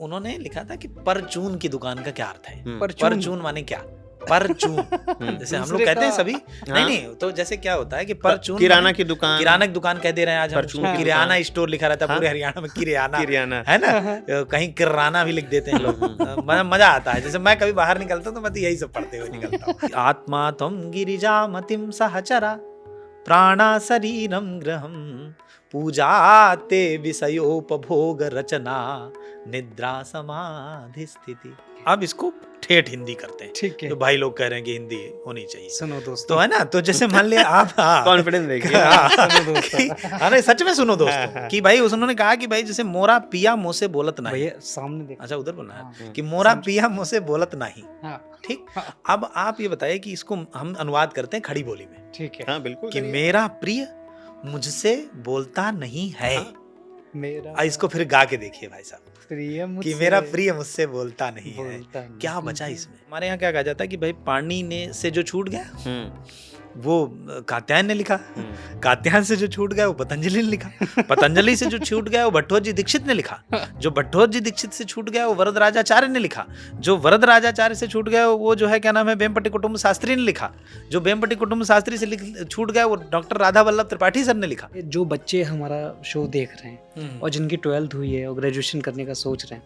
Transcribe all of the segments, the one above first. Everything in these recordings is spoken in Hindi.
उन्होंने लिखा था कि परचून की दुकान का क्या अर्थ है। परचून परचून माने क्या? परचून जैसे हम लोग कहते हैं सभी, नहीं तो जैसे क्या होता है कि परचून किराना की दुकान, किराना की दुकान कह दे रहे हैं आज हम परचून उसको। की किराना स्टोर लिखा रहता है पूरे हरियाणा में, किराना है ना, कहीं किराना भी लिख देते हैं लोग। मजा आता है। जैसे मैं कभी बाहर निकलता हूं तो मैं तो यही सब पढ़ते हुए निकलता हूँ। आत्मा त्वं गिरिजा मतिम सहचरा प्राणा शरीरम ग्रहम पूजा ते विषयोपभोग रचना निद्रा समाधि स्थिति। अब इसको ठेठ हिंदी करते हैं। ठीक है, तो भाई लोग कह रहे हैं कि हिंदी होनी चाहिए। सुनो दोस्तों, तो है ना, तो जैसे मान लिया आप कॉन्फिडेंस देखिए। सुनो दोस्तों, अरे सच में सुनो दोस्तों कि भाई उन्होंने कहा कि भाई जैसे मोरा पिया मुँह से बोलत नहीं। भैया सामने देखो। अच्छा उधर बोलना है हाँ। कि मोरा पिया मुँह से बोलत नहीं। हाँ, ठीक। हाँ। अब आप ये बताइए कि इसको हम अनुवाद करते हैं खड़ी बोली में ठीक है। हाँ बिल्कुल कि करिए। मेरा प्रिय मुझसे बोलता नहीं है। मेरा इसको फिर गा के देखिए भाई साहब प्रिय कि मुझसे मेरा प्रिय मुझसे बोलता नहीं है। बोलता नहीं। क्या बचा इसमें? हमारे यहाँ क्या कहा जाता है कि भाई पानी ने से जो छूट गया वो कात्यायन ने लिखा, कात्यायन से जो छूट गया वो पतंजलि ने लिखा, पतंजलि से जो छूट गया वो भट्टोजी दीक्षित ने लिखा, जो भट्टोजी दीक्षित से छूट गया वो वरदराजाचार्य ने लिखा, जो वरदराजाचार्य से छूट गया वो जो है क्या नाम है बेमपट्टी कुटुंब शास्त्री ने लिखा, जो बेमपट्टी कुटुंब शास्त्री से छूट गया वो डॉक्टर राधा वल्लभ त्रिपाठी सर ने लिखा। जो बच्चे हमारा शो देख रहे हैं और जिनकी 12th हुई है और ग्रेजुएशन करने का सोच रहे हैं,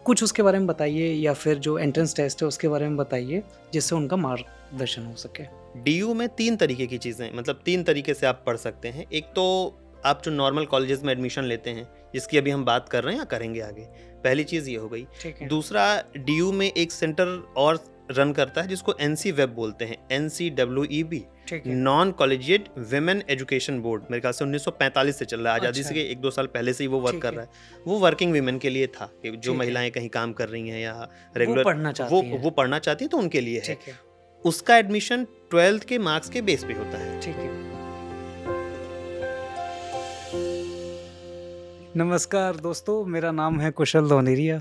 कुछ उसके बारे में बताइए, या फिर जो एंट्रेंस टेस्ट है उसके बारे में बताइए जिससे उनका मार्गदर्शन हो सके। डीयू में 3 तरीके की चीज़ें, मतलब 3 तरीके से आप पढ़ सकते हैं। एक तो आप जो नॉर्मल कॉलेजेस में एडमिशन लेते हैं, जिसकी अभी हम बात कर रहे हैं या करेंगे आगे, पहली चीज़ ये हो गई। ठीक है। दूसरा, डीयू में एक सेंटर और रन करता है जिसको NC वेब बोलते हैं, NCWEB, ठीक है। Non collegiate women education board. मेरे ख्याल से 1945 से चल रहा है, आज़ादी अच्छा। से 1-2 साल पहले से ही वो वर्क ठीक कर है। रहा है। वो वर्किंग वीमेन के लिए था कि जो ठीक है। महिलाएं कहीं काम कर रही हैं या वो रेगुलर पढ़ना चाहती हैं। वो पढ़ना चाहती हैं तो उनके लिए है। ठीक है। उसका एडमिशन 12th के मार्क्स के बेस पे होता है। ठीक है। नमस्कार दोस्तों, मेरा नाम है कुशल धोनेरिया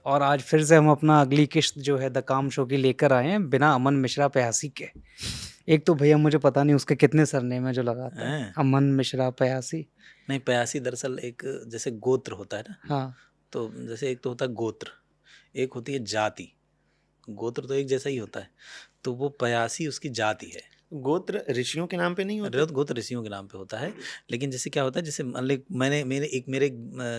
और आज फिर से हम अपना अगली किस्त जो है द काम शो की लेकर आए हैं बिना अमन मिश्रा प्यासी के। एक तो भैया मुझे पता नहीं उसके कितने सरनेम है जो लगाता है, हैं? अमन मिश्रा प्यासी। नहीं, प्यासी दरअसल एक जैसे गोत्र होता है ना, हाँ, तो जैसे एक तो होता है गोत्र, एक होती है जाति। गोत्र तो एक जैसा ही होता है, तो वो प्यासी उसकी जाति है। गोत्र ऋषियों के नाम पे नहीं होता। गोत्र ऋषियों के नाम पे होता है। लेकिन जैसे क्या होता है, जैसे मेरे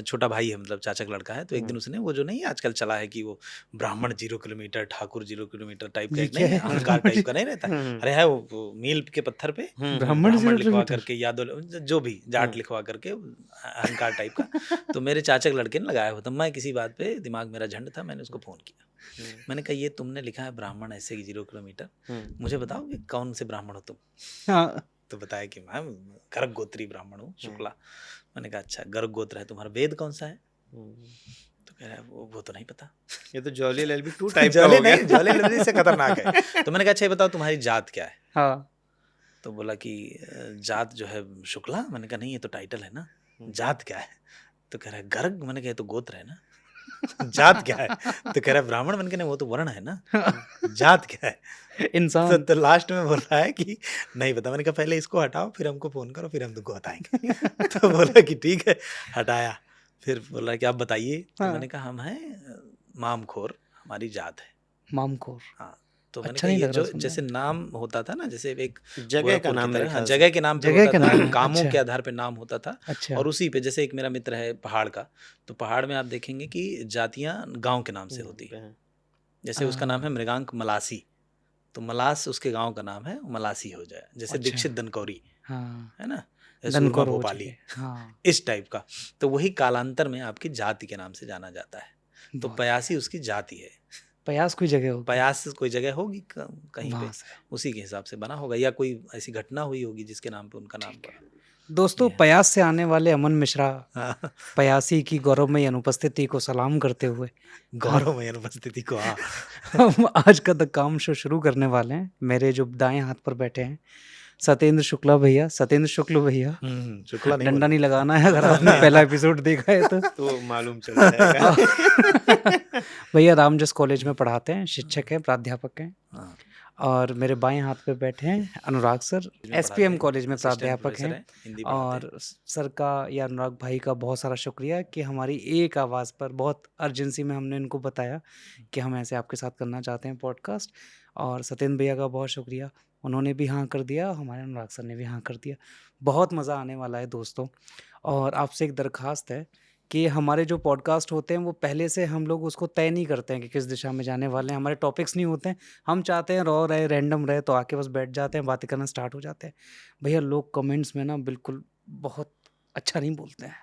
छोटा भाई है, मतलब चाचा का लड़का है, तो एक दिन उसने वो जो नहीं आजकल चला है कि वो ब्राह्मण 0 किलोमीटर ठाकुर 0 किलोमीटर टाइप का, एक नहीं अहंकार टाइप का नहीं रहता, अरे है वो मील के पत्थर पे ब्राह्मण 0 लिखवा किलोमीटर। करके यादव जो भी जाट लिखवा करके अहंकार टाइप का। तो मेरे चाचा के लड़के ने लगाया हुआ था। मैं किसी बात पे दिमाग मेरा झंड था, मैंने उसको फोन किया। मैंने कहा ये तुमने लिखा है ब्राह्मण ऐसे की 0 किलोमीटर, मुझे बताओ कि कौन से ब्राह्मण हो तुम? हाँ, तो बताया कि मैं गर्ग गोत्री ब्राह्मण हूँ, शुक्ला। मैंने कहा अच्छा गर्ग गोत्र है तुम्हारा, वेद कौन सा है? तो कह रहा है वो तो नहीं पता। ये तो जॉली LLB 2 टाइप का हो गया। जॉली LLB से खतरनाक है। तो मैंने कहा अच्छा ये बताओ तुम्हारी जात क्या है? हाँ, तो बोला कि जात जो है शुक्ला। मैंने कहा नहीं ये तो टाइटल है ना, जात क्या है? तो कह रहा है गर्ग। मैंने कहा ये तो गोत्र है ना, जात क्या है? तो कह रहा है ब्राह्मण। मैंने कहा नहीं वो तो वर्ण है ना, जात क्या है? इंसान। तो लास्ट में बोल रहा है कि नहीं पता। मैंने कहा पहले इसको हटाओ फिर हमको फोन करो फिर हम तुमको बताएंगे। तो बोला कि ठीक है, हटाया। फिर बोला कि आप बताइए। तो मैंने कहा हम हैं मामखोर, हमारी जात है मामखोर। हाँ। तो मैंने अच्छा कहा नहीं ये लग रहा जो सुनने जैसे नाम होता था ना, जैसे एक जगह का नाम मेरे हाँ, ख्याल से। जगह के नाम पे जगह होता के था, नाम, कामों अच्छा। के आधार पे नाम होता था। अच्छा। और उसी पे जैसे एक मेरा मित्र है पहाड़ का, तो पहाड़ में आप देखेंगे कि जातियां गांव के नाम से होती है। जैसे उसका नाम है मृगांक मलासी, तो मलास उसके गांव का नाम है, मलासी हो जाए। जैसे अच्छा। दीक्षित दनकौरी हाँ, है ना, दनकौर सूरमा हो भोपाली, जाए। हाँ, इस टाइप का। तो वही कालांतर में आपकी जाति के नाम से जाना जाता है। तो बहुत प्यासी उसकी जाति है। प्रयास कोई जगह होगी। प्रयास कोई जगह होगी कहीं पे, वहाँ से। उसी के हिसाब से बना होगा, या कोई ऐसी घटना हुई होगी जिसके नाम पे उनका नाम पड़ा। दोस्तों, प्रयास से आने वाले अमन मिश्रा हाँ, प्रयासी की गौरवमयी अनुपस्थिति को सलाम करते हुए गौरवमय अनुपस्थिति को। हाँ, हम आज का द काम शो शुरू करने वाले हैं। मेरे जो दाएं हाथ पर बैठे हैं सत्येंद्र शुक्ला भैया, सत्येंद्र शुक्ल भैया। शुक्ला नहीं डंडा नहीं लगाना है अगर आपने पहला एपिसोड देखा है तो मालूम चल जाएगा। भैया रामजस कॉलेज में पढ़ाते हैं, शिक्षक हैं, प्राध्यापक हैं। हाँ। और मेरे बाएं हाथ पे बैठे हैं अनुराग सर, में पढ़ाते एसपीएम हैं, कॉलेज में असिस्टेंट प्राध्यापक प्रोफेसर हैं। हैं, हिंदी पढ़ाते हैं। और सर का या अनुराग भाई का बहुत सारा शुक्रिया कि हमारी एक आवाज़ पर बहुत अर्जेंसी में हमने इनको बताया कि हम ऐसे आपके साथ करना चाहते हैं पॉडकास्ट। और सत्येंद्र भैया का बहुत शुक्रिया, उन्होंने भी हाँ कर दिया, हमारे अनुराग सर ने भी हाँ कर दिया। बहुत मज़ा आने वाला है दोस्तों। और आपसे एक दरख्वास्त है कि हमारे जो पॉडकास्ट होते हैं वो पहले से हम लोग उसको तय नहीं करते हैं कि किस दिशा में जाने वाले हैं, हमारे टॉपिक्स नहीं होते हैं। हम चाहते हैं रॉ रहे, रैंडम रहे, तो आके बस बैठ जाते हैं, बातें करना स्टार्ट हो जाते हैं। भैया लोग कमेंट्स में ना बिल्कुल बहुत अच्छा नहीं बोलते हैं,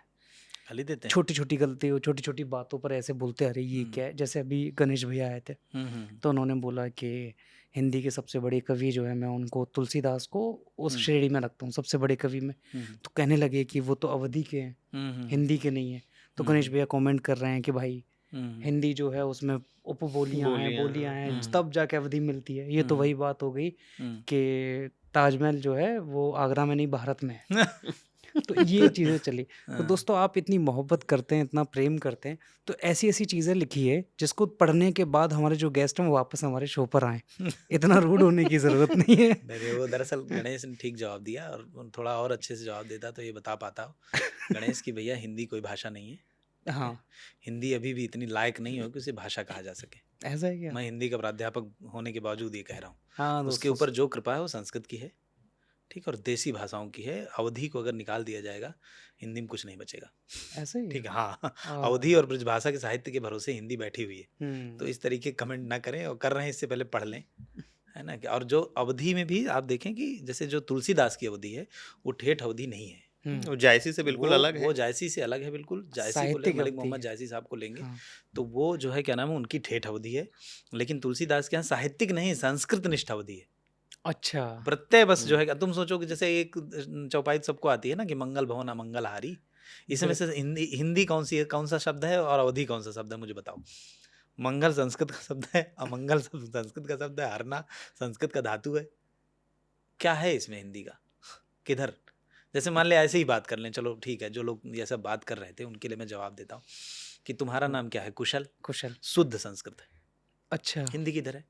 गाली देते हैं। छोटी छोटी गलती हो, छोटी छोटी बातों पर ऐसे बोलते हैं, अरे ये क्या है। जैसे अभी गणेश भैया आए थे तो उन्होंने बोला कि हिंदी के सबसे बड़े कवि जो है, मैं उनको तुलसीदास को उस श्रेणी में रखता हूँ सबसे बड़े कवि में। तो कहने लगे कि वो तो अवधि के हैं, हिंदी के नहीं है। तो गणेश भैया कमेंट कर रहे हैं कि भाई हिंदी जो है उसमें उपबोलियां हैं, बोलियां हैं, तब जाके अवधि मिलती है। ये तो वही बात हो गई कि ताजमहल जो है वो आगरा में नहीं भारत में है। तो ये चीज़ें चली। तो दोस्तों आप इतनी मोहब्बत करते हैं, इतना प्रेम करते हैं, तो ऐसी ऐसी चीज़ें लिखिए जिसको पढ़ने के बाद हमारे जो गेस्ट हैं वो वापस हमारे शो पर आएँ। इतना रूड होने की ज़रूरत नहीं है। नहीं, वो दरअसल गणेश ने ठीक जवाब दिया, और थोड़ा और अच्छे से जवाब देता तो ये बता पाता गणेश की भैया हिंदी कोई भाषा नहीं है। हाँ, हिंदी अभी भी इतनी लायक नहीं हो कि उसे भाषा कहा जा सके। ऐसा है क्या? मैं हिंदी का प्राध्यापक होने के बावजूद ये कह रहा हूँ। हाँ उसके दोस्तों, ऊपर जो कृपा है वो संस्कृत की है, ठीक, और देसी भाषाओं की है। अवधि को अगर निकाल दिया जाएगा हिंदी में कुछ नहीं बचेगा, ऐसा ही है? ठीक है। हाँ, हाँ। अवधि और ब्रजभाषा के साहित्य के भरोसे हिंदी बैठी हुई है। तो हम्म, इस तरीके कमेंट ना करें, और कर रहे हैं इससे पहले पढ़ लें, है ना। और जो अवधि में भी आप देखें कि जैसे जो तुलसीदास की अवधि है वो ठेठ अवधि नहीं है, हम्म, वो जायसी से बिल्कुल अलग है। वो जायसी से अलग है, बिल्कुल। जायसी को साहित्यिक मलिक अवधि मोहम्मद है। जायसी साहब को लेंगे हाँ, तो वो जो है क्या नाम है, उनकी ठेठ अवधि है। लेकिन तुलसीदास के यहाँ साहित्यिक नहीं, संस्कृत निष्ठ अवधि है। अच्छा। प्रत्यय बस जो है, तुम सोचो कि जैसे एक चौपाई सबको आती है ना कि मंगल भवन अमंगल हारी, इसमें से हिंदी कौन सी है, कौन सा शब्द है, और अवधि कौन सा शब्द है, मुझे बताओ। मंगल संस्कृत का शब्द है, अमंगल संस्कृत का शब्द है, हरना संस्कृत का धातु है। क्या है इसमें हिंदी का, किधर? जैसे मान ले ऐसे ही बात कर लें, चलो ठीक है, जो लोग ये सब बात कर रहे थे उनके लिए मैं जवाब देता हूँ कि तुम्हारा नाम क्या है, कुशल, कुशल। शुद्ध संस्कृत है। अच्छा। हिंदी किधर है?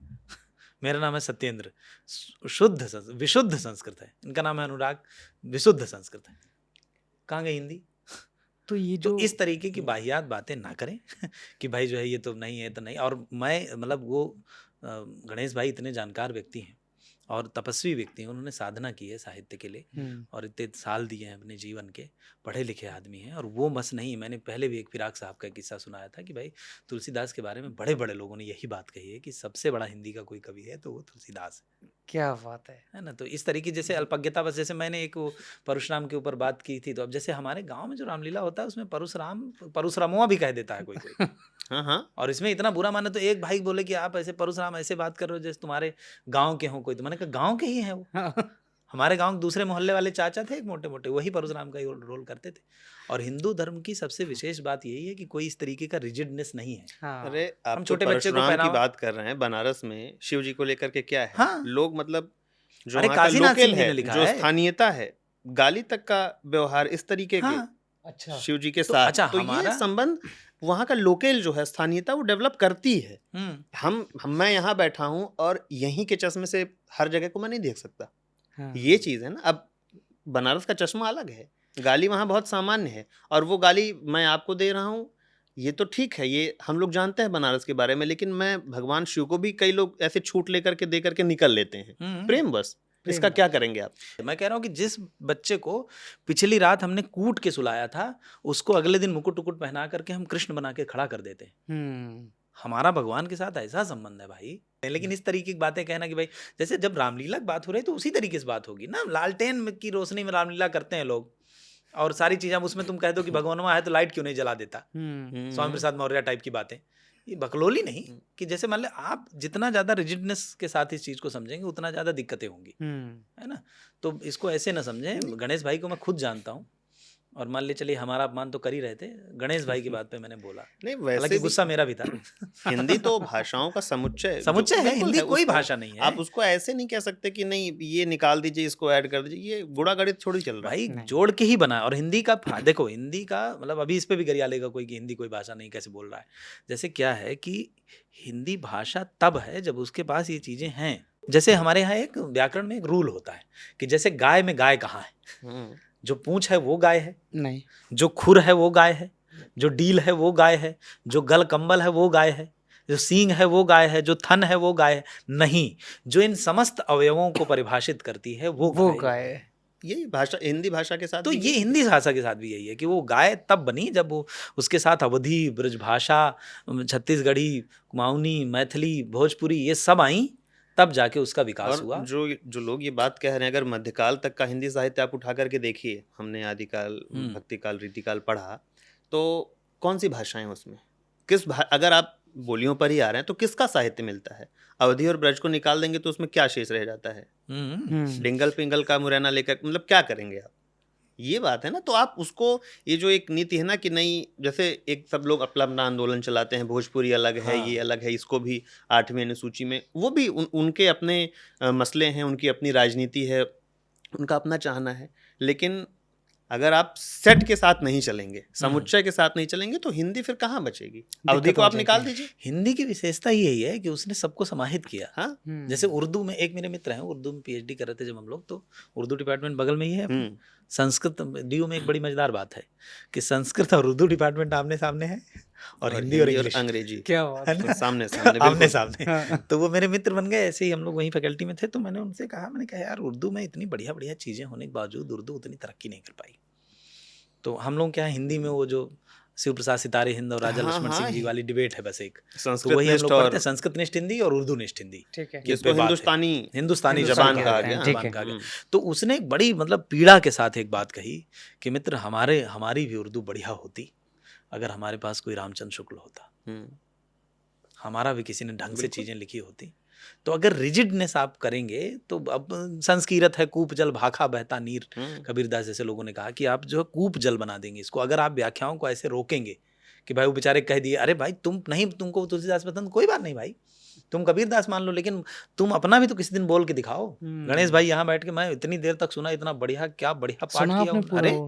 मेरा नाम है सत्येंद्र, शुद्ध विशुद्ध संस्कृत है। इनका नाम है अनुराग, विशुद्ध संस्कृत है। कहाँ गई हिंदी? तो ये तो जो इस तरीके की वाहियात बातें ना करें कि भाई जो है ये तो नहीं है तो नहीं। और मैं मतलब वो गणेश भाई इतने जानकार व्यक्ति हैं और तपस्वी व्यक्ति हैं, उन्होंने साधना की है साहित्य के लिए और इतने साल दिए हैं अपने जीवन के, पढ़े लिखे आदमी हैं। और वो बस नहीं, मैंने पहले भी एक फिराक साहब का किस्सा सुनाया था कि भाई तुलसीदास के बारे में बड़े बड़े लोगों ने यही बात कही है कि सबसे बड़ा हिंदी का कोई कवि है तो वो तुलसीदास क्या बात है ना। तो इस तरीके जैसे अल्पज्ञता, बस जैसे मैंने एक वो परशुराम के ऊपर बात की थी, तो अब जैसे हमारे गांव में जो रामलीला होता है उसमें परशुरामुआ भी कह देता है कोई कोई हाँ हाँ, और इसमें इतना बुरा माने तो एक भाई बोले कि आप ऐसे परशुराम ऐसे बात कर रहे हो जैसे तुम्हारे गांव के हो कोई। तो मैंने कहा गांव के ही हैं वो, है। हमारे गांव दूसरे मोहल्ले वाले चाचा थे एक मोटे मोटे, वही परशुराम का रोल करते थे। और हिंदू धर्म की सबसे विशेष बात यही है कि कोई इस तरीके का रिजिडनेस नहीं है। हाँ, अरे आप हम तो छोटे बच्चे को परशुराम की पहनावा- बात कर रहे हैं, बनारस में शिव जी को लेकर के क्या है, हाँ। लोग मतलब जो अरे वहाँ का काशीनाथ लोकल सिंह जी है, ने लिखा जो है। स्थानीयता है, गाली तक का व्यवहार इस तरीके के हाँ, अच्छा। शिव जी के तो साथ। अच्छा, तो हमारा- ये संबंध वहाँ का लोकल जो है स्थानीयता वो डेवलप करती है। मैं यहाँ बैठा हूँ और यहीं के चश्मे से हर जगह को मैं नहीं देख सकता। हाँ, ये चीज़ है ना। अब बनारस का चश्मा अलग है, गाली वहाँ बहुत सामान्य है, और वो गाली मैं आपको दे रहा हूँ, ये तो ठीक है, ये हम लोग जानते हैं बनारस के बारे में। लेकिन मैं भगवान शिव को भी कई लोग ऐसे छूट लेकर के दे करके निकल लेते हैं, प्रेम बस। इसका क्या करेंगे आप? मैं कह रहा हूँ कि जिस बच्चे को पिछली रात हमने कूट के सुलाया था, उसको अगले दिन मुकुट उकुट पहना करके हम कृष्ण बना के खड़ा कर देते हैं। हमारा भगवान के साथ ऐसा संबंध है भाई। लेकिन इस तरीके की बातें कहना कि भाई जैसे जब रामलीला की बात हो रही है तो उसी तरीके से बात होगी ना। लालटेन की रोशनी में रामलीला करते हैं लोग और सारी चीजें। अब उसमें तुम कह दो कि भगवानवा है तो लाइट क्यों नहीं जला देता, स्वामी प्रसाद मौर्य टाइप की बातें। ये बकलोली नहीं कि जैसे मान ले आप जितना ज्यादा रिजिडनेस के साथ इस चीज को समझेंगे उतना ज्यादा दिक्कतें होंगी, है ना। तो इसको ऐसे ना समझें। गणेश भाई को मैं खुद जानता हूँ और मान ले चलिए हमारा अपमान तो कर ही रहे थे, गणेश भाई की बात पे मैंने बोला, नहीं, हालांकि वैसे गुस्सा मेरा भी था। हिंदी तो भाषाओं का समुच्चय समुच्चय है, बिल्कुल हिंदी कोई उसको भाषा नहीं है। आप उसको ऐसे नहीं कह सकते कि नहीं ये निकाल दीजिए, इसको ऐड कर दीजिए, ये गुड़ा गणित थोड़ी चल रहा है। भाई जोड़ के ही बना। और हिंदी का देखो, हिंदी का मतलब अभी इस पे भी गरिया लेगा कोई कि हिंदी कोई भाषा नहीं, कैसे बोल रहा है। जैसे क्या है कि हिंदी भाषा तब है जब उसके पास ये चीजें हैं। जैसे हमारे यहाँ एक व्याकरण में एक रूल होता है कि जैसे गाय में गाय कहाँ है, जो पूंछ है वो गाय है, नहीं, जो खुर है वो गाय है, जो डील है वो गाय है, जो गल कंबल है वो गाय है, जो सींग है वो गाय है, जो थन है वो गाय है। नहीं, जो इन समस्त अवयवों को परिभाषित करती है वो गाय है। यही भाषा हिंदी भाषा के साथ तो भी ये हिंदी भाषा के साथ भी यही है कि वो गाय तब बनी जब वो उसके साथ अवधी, ब्रजभाषा, छत्तीसगढ़ी, कुमाऊनी, मैथिली, भोजपुरी ये सब आई, तब जाके उसका विकास हुआ। और जो लोग ये बात कह रहे हैं, अगर मध्यकाल तक का हिंदी साहित्य आप उठा करके देखिए, हमने आदिकाल, भक्तिकाल, रीतिकाल पढ़ा, तो कौन सी भाषाएं उसमें, अगर आप बोलियों पर ही आ रहे हैं तो किसका साहित्य मिलता है? अवधि और ब्रज को निकाल देंगे तो उसमें क्या शेष रह जाता है? डिंगल पिंगल का मुरैना लेकर मतलब क्या करेंगे आप? ये बात है ना। तो आप उसको, ये जो एक नीति है ना कि नहीं, जैसे एक सब लोग अपना अपना आंदोलन चलाते हैं, भोजपुरी अलग है, ये अलग है, इसको भी 8वीं अनुसूची में, वो भी उनके अपने मसले हैं, उनकी अपनी राजनीति है, उनका अपना चाहना है। लेकिन अगर आप सेट के साथ नहीं चलेंगे, समुच्चय के साथ नहीं चलेंगे, तो हिंदी फिर कहाँ बचेगी? अवधि को आप निकाल दीजिए। हिंदी की विशेषता यही है कि उसने सबको समाहित किया। हाँ, जैसे उर्दू में एक मेरे मित्र हैं, उर्दू में पीएचडी कर रहे थे जब हम लोग, तो उर्दू डिपार्टमेंट बगल में ही है। संस्कृत डीयू में एक बड़ी मजेदार बात है कि संस्कृत और उर्दू डिपार्टमेंट आमने सामने है, और हिंदी और इंग्लिश अंग्रेजी क्या बात है ना, सामने आमने सामने। तो वो मेरे मित्र बन गए, ऐसे ही हम लोग वहीं फैकल्टी में थे। तो मैंने उनसे कहा, मैंने कहा यार उर्दू में इतनी बढ़िया बढ़िया चीजें होने के बावजूद उर्दू उतनी तरक्की नहीं कर पाई। तो हम लोग क्या है, हिंदी में वो जो शिव प्रसाद सितारे हिंद और राजा लक्ष्मण सिंह जी वाली डिबेट है बस एक, तो वही हम लोग पढ़ते हैं, संस्कृत निष्ठ हिंदी और उर्दू निष्ठ हिंदी। ठीक है, इसको हिंदुस्तानी जबान कहा गया। तो उसने एक बड़ी मतलब पीड़ा के साथ एक बात कही कि मित्र, हमारी भी उर्दू बढ़िया होती अगर हमारे पास कोई रामचंद्र शुक्ल होता, हमारा भी किसी ने ढंग से चीजें लिखी होती। तो अगर रिजिडनेस आप करेंगे तो अब संस्कृत है, कूप जल भाखा बहता नीर, कबीरदास जैसे लोगों ने कहा कि आप जो है कूप जल बना देंगे इसको, अगर आप व्याख्याओं को ऐसे रोकेंगे कि भाई वो बेचारे कह दिए, अरे भाई तुमको तुलसीदास पसंद, कोई बात नहीं भाई, तुम कबीरदास मान लो, लेकिन तुम अपना भी तो किसी दिन बोल के दिखाओ। गणेश भाई यहाँ बैठ के मैं इतनी देर तक सुना, इतना बढ़िया, क्या बढ़िया पाठ किया, अरे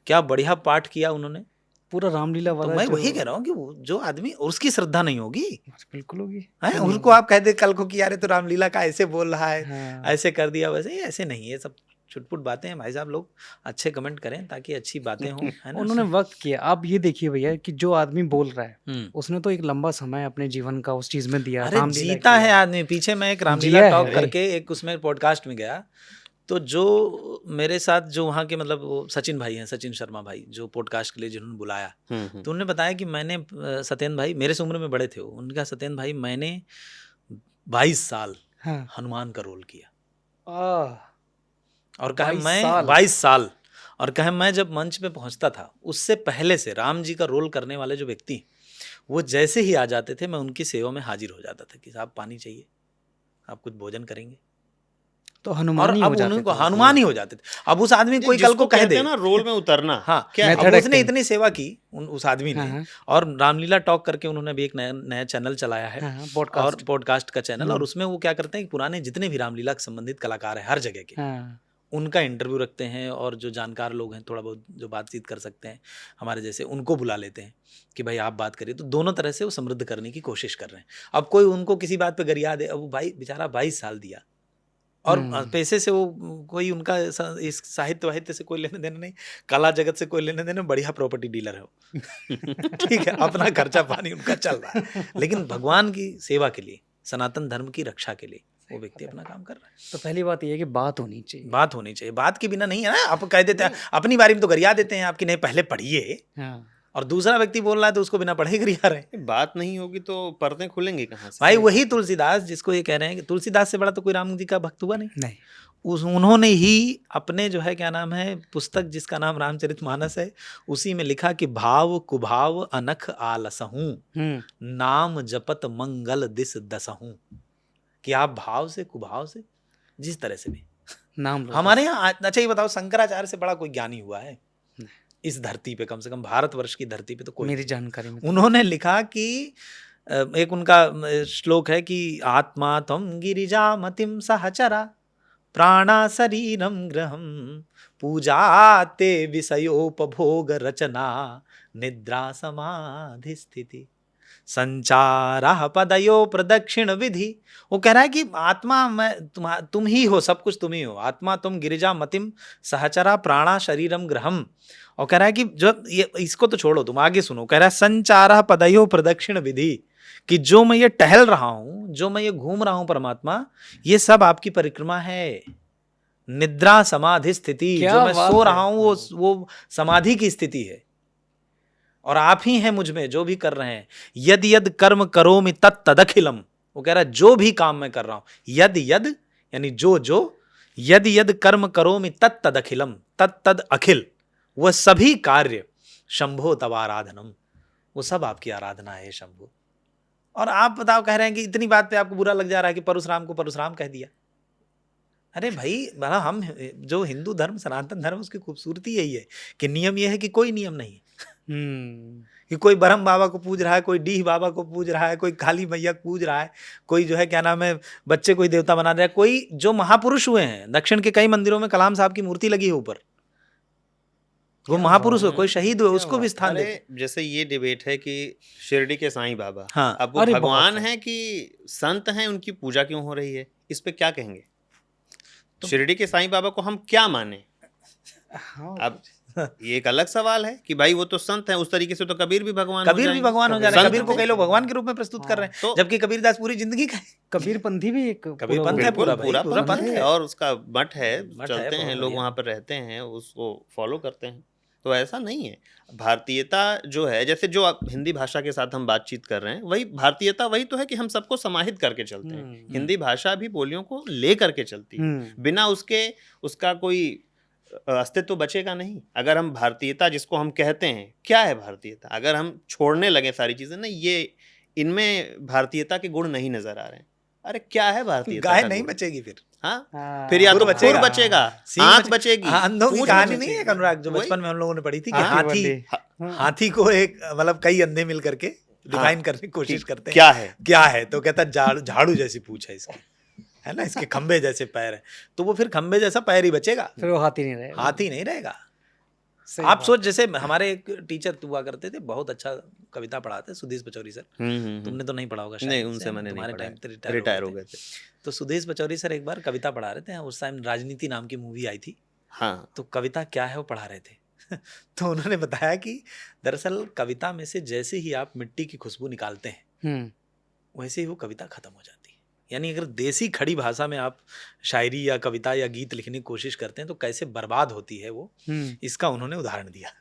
क्या बढ़िया पाठ किया उन्होंने, पूरा रामलीला वाला। तो मैं वही कह रहा हूँ कि जो आदमी, और उसकी श्रद्धा नहीं होगी, बिल्कुल होगी, उसको आप कह दे कल को कि यार तो रामलीला का ऐसे बोल रहा है, ऐसे कर दिया, वैसे ऐसे नहीं, ये सब छुटपुट बातें हैं भाई साहब। लोग अच्छे कमेंट करें ताकि अच्छी बातें हों, है ना। उन्होंने वक्त किया। आप ये देखिए भैया कि जो आदमी बोल रहा है उसने तो एक लंबा समय अपने जीवन का उस चीज में दिया। अरे जीता है आदमी। पीछे मैं एक रामलीला टॉक करके एक उसमें पॉडकास्ट में गया, तो जो मेरे साथ जो वहाँ के मतलब वो सचिन भाई हैं, सचिन शर्मा भाई, जो पॉडकास्ट के लिए जिन्होंने बुलाया, तो उन्होंने बताया कि मैंने, सत्येंद्र भाई मेरे से उम्र में बड़े थे वो, उनका सत्येंद्र भाई, मैंने 22 साल हनुमान का रोल किया, और कहा मैं 22 साल, और कहा मैं जब मंच पे पहुंचता था उससे पहले से राम जी का रोल करने वाले जो व्यक्ति, वो जैसे ही आ जाते थे मैं उनकी सेवा में हाजिर हो जाता था कि साहब पानी चाहिए, आप कुछ भोजन करेंगे, तो हनुमान ही हो जाते थे, हनुमान ही हो जाते थे। अब उस आदमी कोई कल को कह दे ना रोल में उतरना, हाँ, अब उसने इतनी सेवा की उस आदमी ने, और रामलीला टॉक करके उन्होंने भी एक नया चैनल चलाया है, और पॉडकास्ट का चैनल, और उसमें वो क्या करते हैं कि पुराने जितने भी रामलीला से संबंधित कलाकार हैं हर जगह के, उनका इंटरव्यू रखते हैं, और जो जानकार लोग हैं थोड़ा बहुत जो बातचीत कर सकते हैं हमारे जैसे, उनको बुला लेते हैं कि भाई आप बात करिए। तो दोनों तरह से वो समृद्ध करने की कोशिश कर रहे हैं। अब कोई उनको किसी बात पे गरिया दे, अब वो भाई बेचारा 22 साल दिया, और पैसे से वो कोई उनका इस साहित्य वाहित्य से कोई लेने देना नहीं, कला जगत से कोई लेने देना, बढ़िया प्रॉपर्टी डीलर है वो ठीक है, अपना खर्चा पानी उनका चल रहा है, लेकिन भगवान की सेवा के लिए, सनातन धर्म की रक्षा के लिए वो व्यक्ति अपना काम कर रहा है। तो पहली बात ये है कि बात होनी चाहिए, बात होनी चाहिए, बात के बिना नहीं है ना। आप कह देते हैं अपनी बारी में तो गरिया देते हैं आपकी, नहीं पहले पढ़िए, और दूसरा व्यक्ति बोल रहा है तो उसको बिना पढ़े गरिया रहे। बात नहीं होगी तो पर्दे खुलेंगे कहाँ से भाई? वही तुलसीदास जिसको ये कह रहे हैं कि तुलसीदास से बड़ा तो कोई राम जी का भक्त हुआ नहीं। उन्होंने ही अपने जो है क्या नाम है पुस्तक जिसका नाम रामचरितमानस है, उसी में लिखा कि भाव कुभाव अनख आलसहूं, नाम जपत मंगल दिस दसहूं, कि आप भाव से कुभाव से जिस तरह से भी नाम हमारे यहाँ। अच्छा ये बताओ, शंकराचार्य से बड़ा कोई ज्ञानी हुआ है इस धरती पे? कम से कम भारतवर्ष की धरती पे तो कोई, मेरी जानकारी में। उन्होंने लिखा कि एक उनका श्लोक है कि आत्मा त्वं गिरिजा मतिम सहचरा, प्राणा शरीरम ग्रहम, पूजा ते विषयोपभोग रचना, निद्रा समाधि स्थिति। संचारः पदयो प्रदक्षिण विधि। वो कह रहा है कि आत्मा मैं तुम ही हो, सब कुछ तुम ही हो, आत्मा तुम गिरिजा मतिम सहचरा प्राणा शरीरम ग्रहम। और कह रहा है कि जो ये इसको तो छोड़ो, तुम आगे सुनो। कह रहा है संचारः पदयो प्रदक्षिण विधि, कि जो मैं ये टहल रहा हूं, जो मैं ये घूम रहा हूं परमात्मा, ये सब आपकी परिक्रमा है। निद्रा समाधि स्थिति, क्या जो मैं बात सो है। रहा हूं वो समाधि की स्थिति है, और आप ही हैं मुझ में जो भी कर रहे हैं। यद यद कर्म करोमि तत् तदखिलम। वो कह रहा है जो भी काम मैं कर रहा हूं, यद यद यानी जो जो, यद यद कर्म करोमि तत् तदखिलम, तत् तद अखिल, वह सभी कार्य शंभो तव आराधनम, वो सब आपकी आराधना है शंभो। और आप बताओ, कह रहे हैं कि इतनी बात पे आपको बुरा लग जा रहा है कि परशुराम को परशुराम कह दिया। अरे भाई, भला हम जो हिंदू धर्म, सनातन धर्म, उसकी खूबसूरती यही है कि नियम यह है कि कोई नियम नहीं है। कि कोई ब्रह्म बाबा को पूज रहा है, कोई डीह बाबा को पूज रहा है, कोई काली मैया को पूज रहा है, कोई जो है क्या नाम है बच्चे कोई देवता बना रहा है, कोई जो महापुरुष हुए हैं। दक्षिण के कई मंदिरों में कलाम साहब की मूर्ति लगी है ऊपर, वो महापुरुष हुए, कोई शहीद हुए, उसको भी स्थान दे। जैसे ये डिबेट है कि शिरडी के साईं बाबा, हाँ, अब वो अरे भगवान बहुत हैं कि संत हैं, उनकी पूजा क्यों हो रही है, इस पे क्या कहेंगे? शिरडी के साईं बाबा को हम क्या माने? अब ये एक अलग सवाल है कि भाई वो तो संत है, उस तरीके से तो कबीर भी भगवान कबीर भी भगवान हो जा रहे हैं। संत कबीर को है। कई लोग भगवान के रूप में प्रस्तुत कर रहे हैं, तो जबकि कबीरदास पूरी जिंदगी का है। कबीरपंथी भी एक कबीर पंथ है बिल्कुल, पूरा भाई, पूरा पंथ पंथ है, है। और उसका मठ है, मठ है, चलते हैं बहुत लोग, बढ़िया। वहां पर रहते हैं, उसको फॉलो करते हैं। तो ऐसा नहीं है। भारतीयता जो है, जैसे जो आप हिंदी भाषा के साथ हम बातचीत कर रहे हैं, वही भारतीयता वही तो है कि हम सबको समाहित करके चलते हैं। हिंदी भाषा भी बोलियों को ले करके चलती है, बिना उसका कोई अस्तित्व बचेगा नहीं। अगर हम भारतीयता जिसको हम कहते हैं, क्या है भारतीयता, अगर हम छोड़ने लगे सारी चीजें ना, ये इनमें भारतीयता के गुण नहीं नजर आ रहे हैं। अरे क्या है भारतीयता? गाय नहीं बचेगी फिर। हाँ, फिर या तो खुर बचेगा, आंख बचेगी, हाँ, अंधों की पूंछ कहानी बचेगी। नहीं है अनुराग, जो वही। बचपन में हम लोगों ने पढ़ी थी कि हाँ, हाथी को एक मतलब कई अंधे मिल करके डिफाइन करने की कोशिश करते हैं क्या है, क्या है, तो कहता है झाड़ू जैसी पूंछ है इसकी, है ना, इसके खंबे जैसे पैर है, तो वो फिर खंबे जैसा पैर ही बचेगा, फिर वो हाथी नहीं रहेगा। हाथी नहीं रहेगा। सही आप बात। सोच, जैसे हमारे एक टीचर हुआ करते थे, बहुत अच्छा कविता पढ़ाते, सुदेश पचौरी सर। तुमने तो नहीं पढ़ा होगा शायद, नहीं, उनसे मैंने नहीं तुम्हारे पढ़ा टाइम है, पे रिटायर हो गए थे। तो सुदेश पचौरी सर एक बार कविता पढ़ा रहे थे, उस टाइम राजनीति नाम की मूवी आई थी। हाँ, तो कविता क्या है वो पढ़ा रहे थे तो उन्होंने बताया कि दरअसल कविता में से जैसे ही आप मिट्टी की खुशबू निकालते हैं, वैसे ही वो कविता खत्म हो जाती है। यानी अगर देसी खड़ी भाषा में आप शायरी या कविता या गीत लिखने की कोशिश करते हैं तो कैसे बर्बाद होती है वो, इसका उन्होंने उदाहरण दिया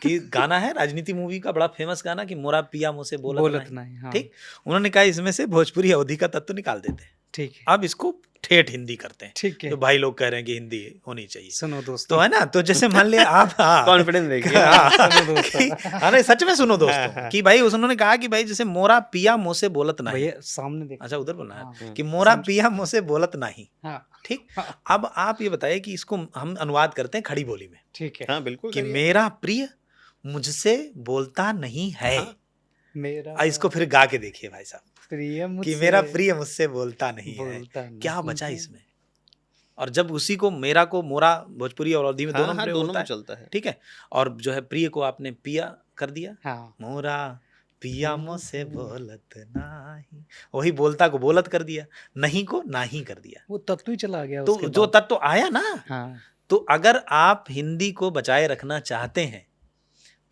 कि गाना है राजनीति मूवी का बड़ा फेमस गाना कि मोरा पिया मुझसे बोलत नहीं। हाँ। ठीक, उन्होंने कहा इसमें से भोजपुरी अवधि का तत्व निकाल देते हैं, ठीक है, अब इसको ठेठ हिंदी करते हैं। ठीक है। तो भाई लोग कह रहे हैं कि हिंदी होनी चाहिए, सुनो दोस्तों, तो है ना, तो जैसे मान लिया आप, कॉन्फिडेंस देखिए। सुनो दोस्तों, हाँ नहीं, सच में सुनो दोस्तों कि भाई उन्होंने कहा कि भाई जैसे मोरा पिया मुँह से बोलत नहीं, भैया सामने देखो। अच्छा उधर बोलना है हाँ। कि मोरा पिया मुँह से बोलत नहीं। हाँ, ठीक, हाँ। अब आप ये बताइए कि इसको हम अनुवाद करते हैं खड़ी बोली में ठीक है। हाँ, बिल्कुल कि करिए। मेरा प्रिय मुझसे बोलता नहीं है। हाँ। मेरा इसको फिर गा के देखिए भाई साहब प्रिय कि मुझसे मेरा प्रिय मुझसे बोलता नहीं है, बोलता नहीं क्या बचा है। इसमें। और जब उसी को मेरा को मोरा भोजपुरी और अवधी में हाँ, दोनों हाँ, प्रयोग दोनों होता में है, चलता है। ठीक है, और जो है प्रिय को आपने पिया कर दिया, हाँ, मोरा पिया मुझसे बोलत नहीं, वही बोलता को बोलत कर दिया, नहीं को नाही कर दिया, वो तत्व ही चला गया तो उसके जो बाद। तत्व आया ना। हाँ, तो अगर आप हिंदी को बचाए रखना चाहते हैं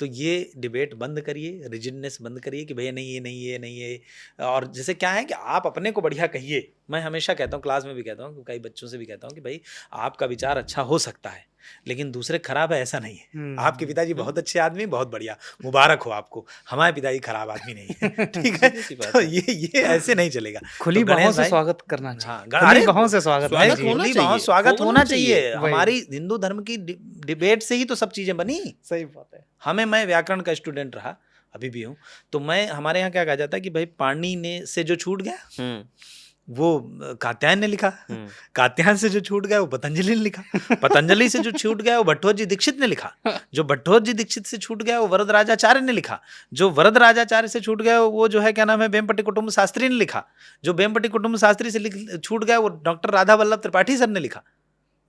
तो ये डिबेट बंद करिए, रिजिडनेस बंद करिए कि भैया नहीं ये नहीं ये नहीं ये। और जैसे क्या है कि आप अपने को बढ़िया कहिए। मैं हमेशा कहता हूँ, क्लास में भी कहता हूँ, कई बच्चों से भी कहता हूँ कि भाई आपका विचार अच्छा हो सकता है लेकिन दूसरे खराब है, ऐसा नहीं है। आपके पिताजी बहुत अच्छे आदमी, बहुत बढ़िया, मुबारक हो आपको। हमारे पिताजी खराब आदमी नहीं है, ठीक है, तो ये ऐसे नहीं चलेगा। खुली तो बाहों गणेश से भाई- स्वागत करना चाहिए। हाँ, खुली अरे बाहों से स्वागत स्वागत कीजिए। होना खुली चाहिए, बाहों स्वागत होना होना चाहिए। चाहिए। वही। हमारी हिंदू धर्म की डिबेट से ही तो सब चीजें बनी। सही बात है। मैं व्याकरण का स्टूडेंट रहा, अभी भी हूँ, तो हमारे यहाँ क्या कहा जाता है कि भाई पानी ने से जो छूट गया वो कात्यायन ने लिखा, कात्यायन से जो छूट गया वो पतंजलि ने लिखा, पतंजलि से जो छूट गया वो भट्टोजी दीक्षित ने लिखा, जो भट्टोजी दीक्षित से छूट गया वो वरदराजाचार्य ने लिखा, जो वरदराजाचार्य से छूट गया वो जो है क्या नाम है वेम्पटि कुटुंब शास्त्री ने लिखा, जो वेम्पटि कुटुंब शास्त्री से छूट गया वो डॉक्टर राधा वल्लभ त्रिपाठी सर ने लिखा।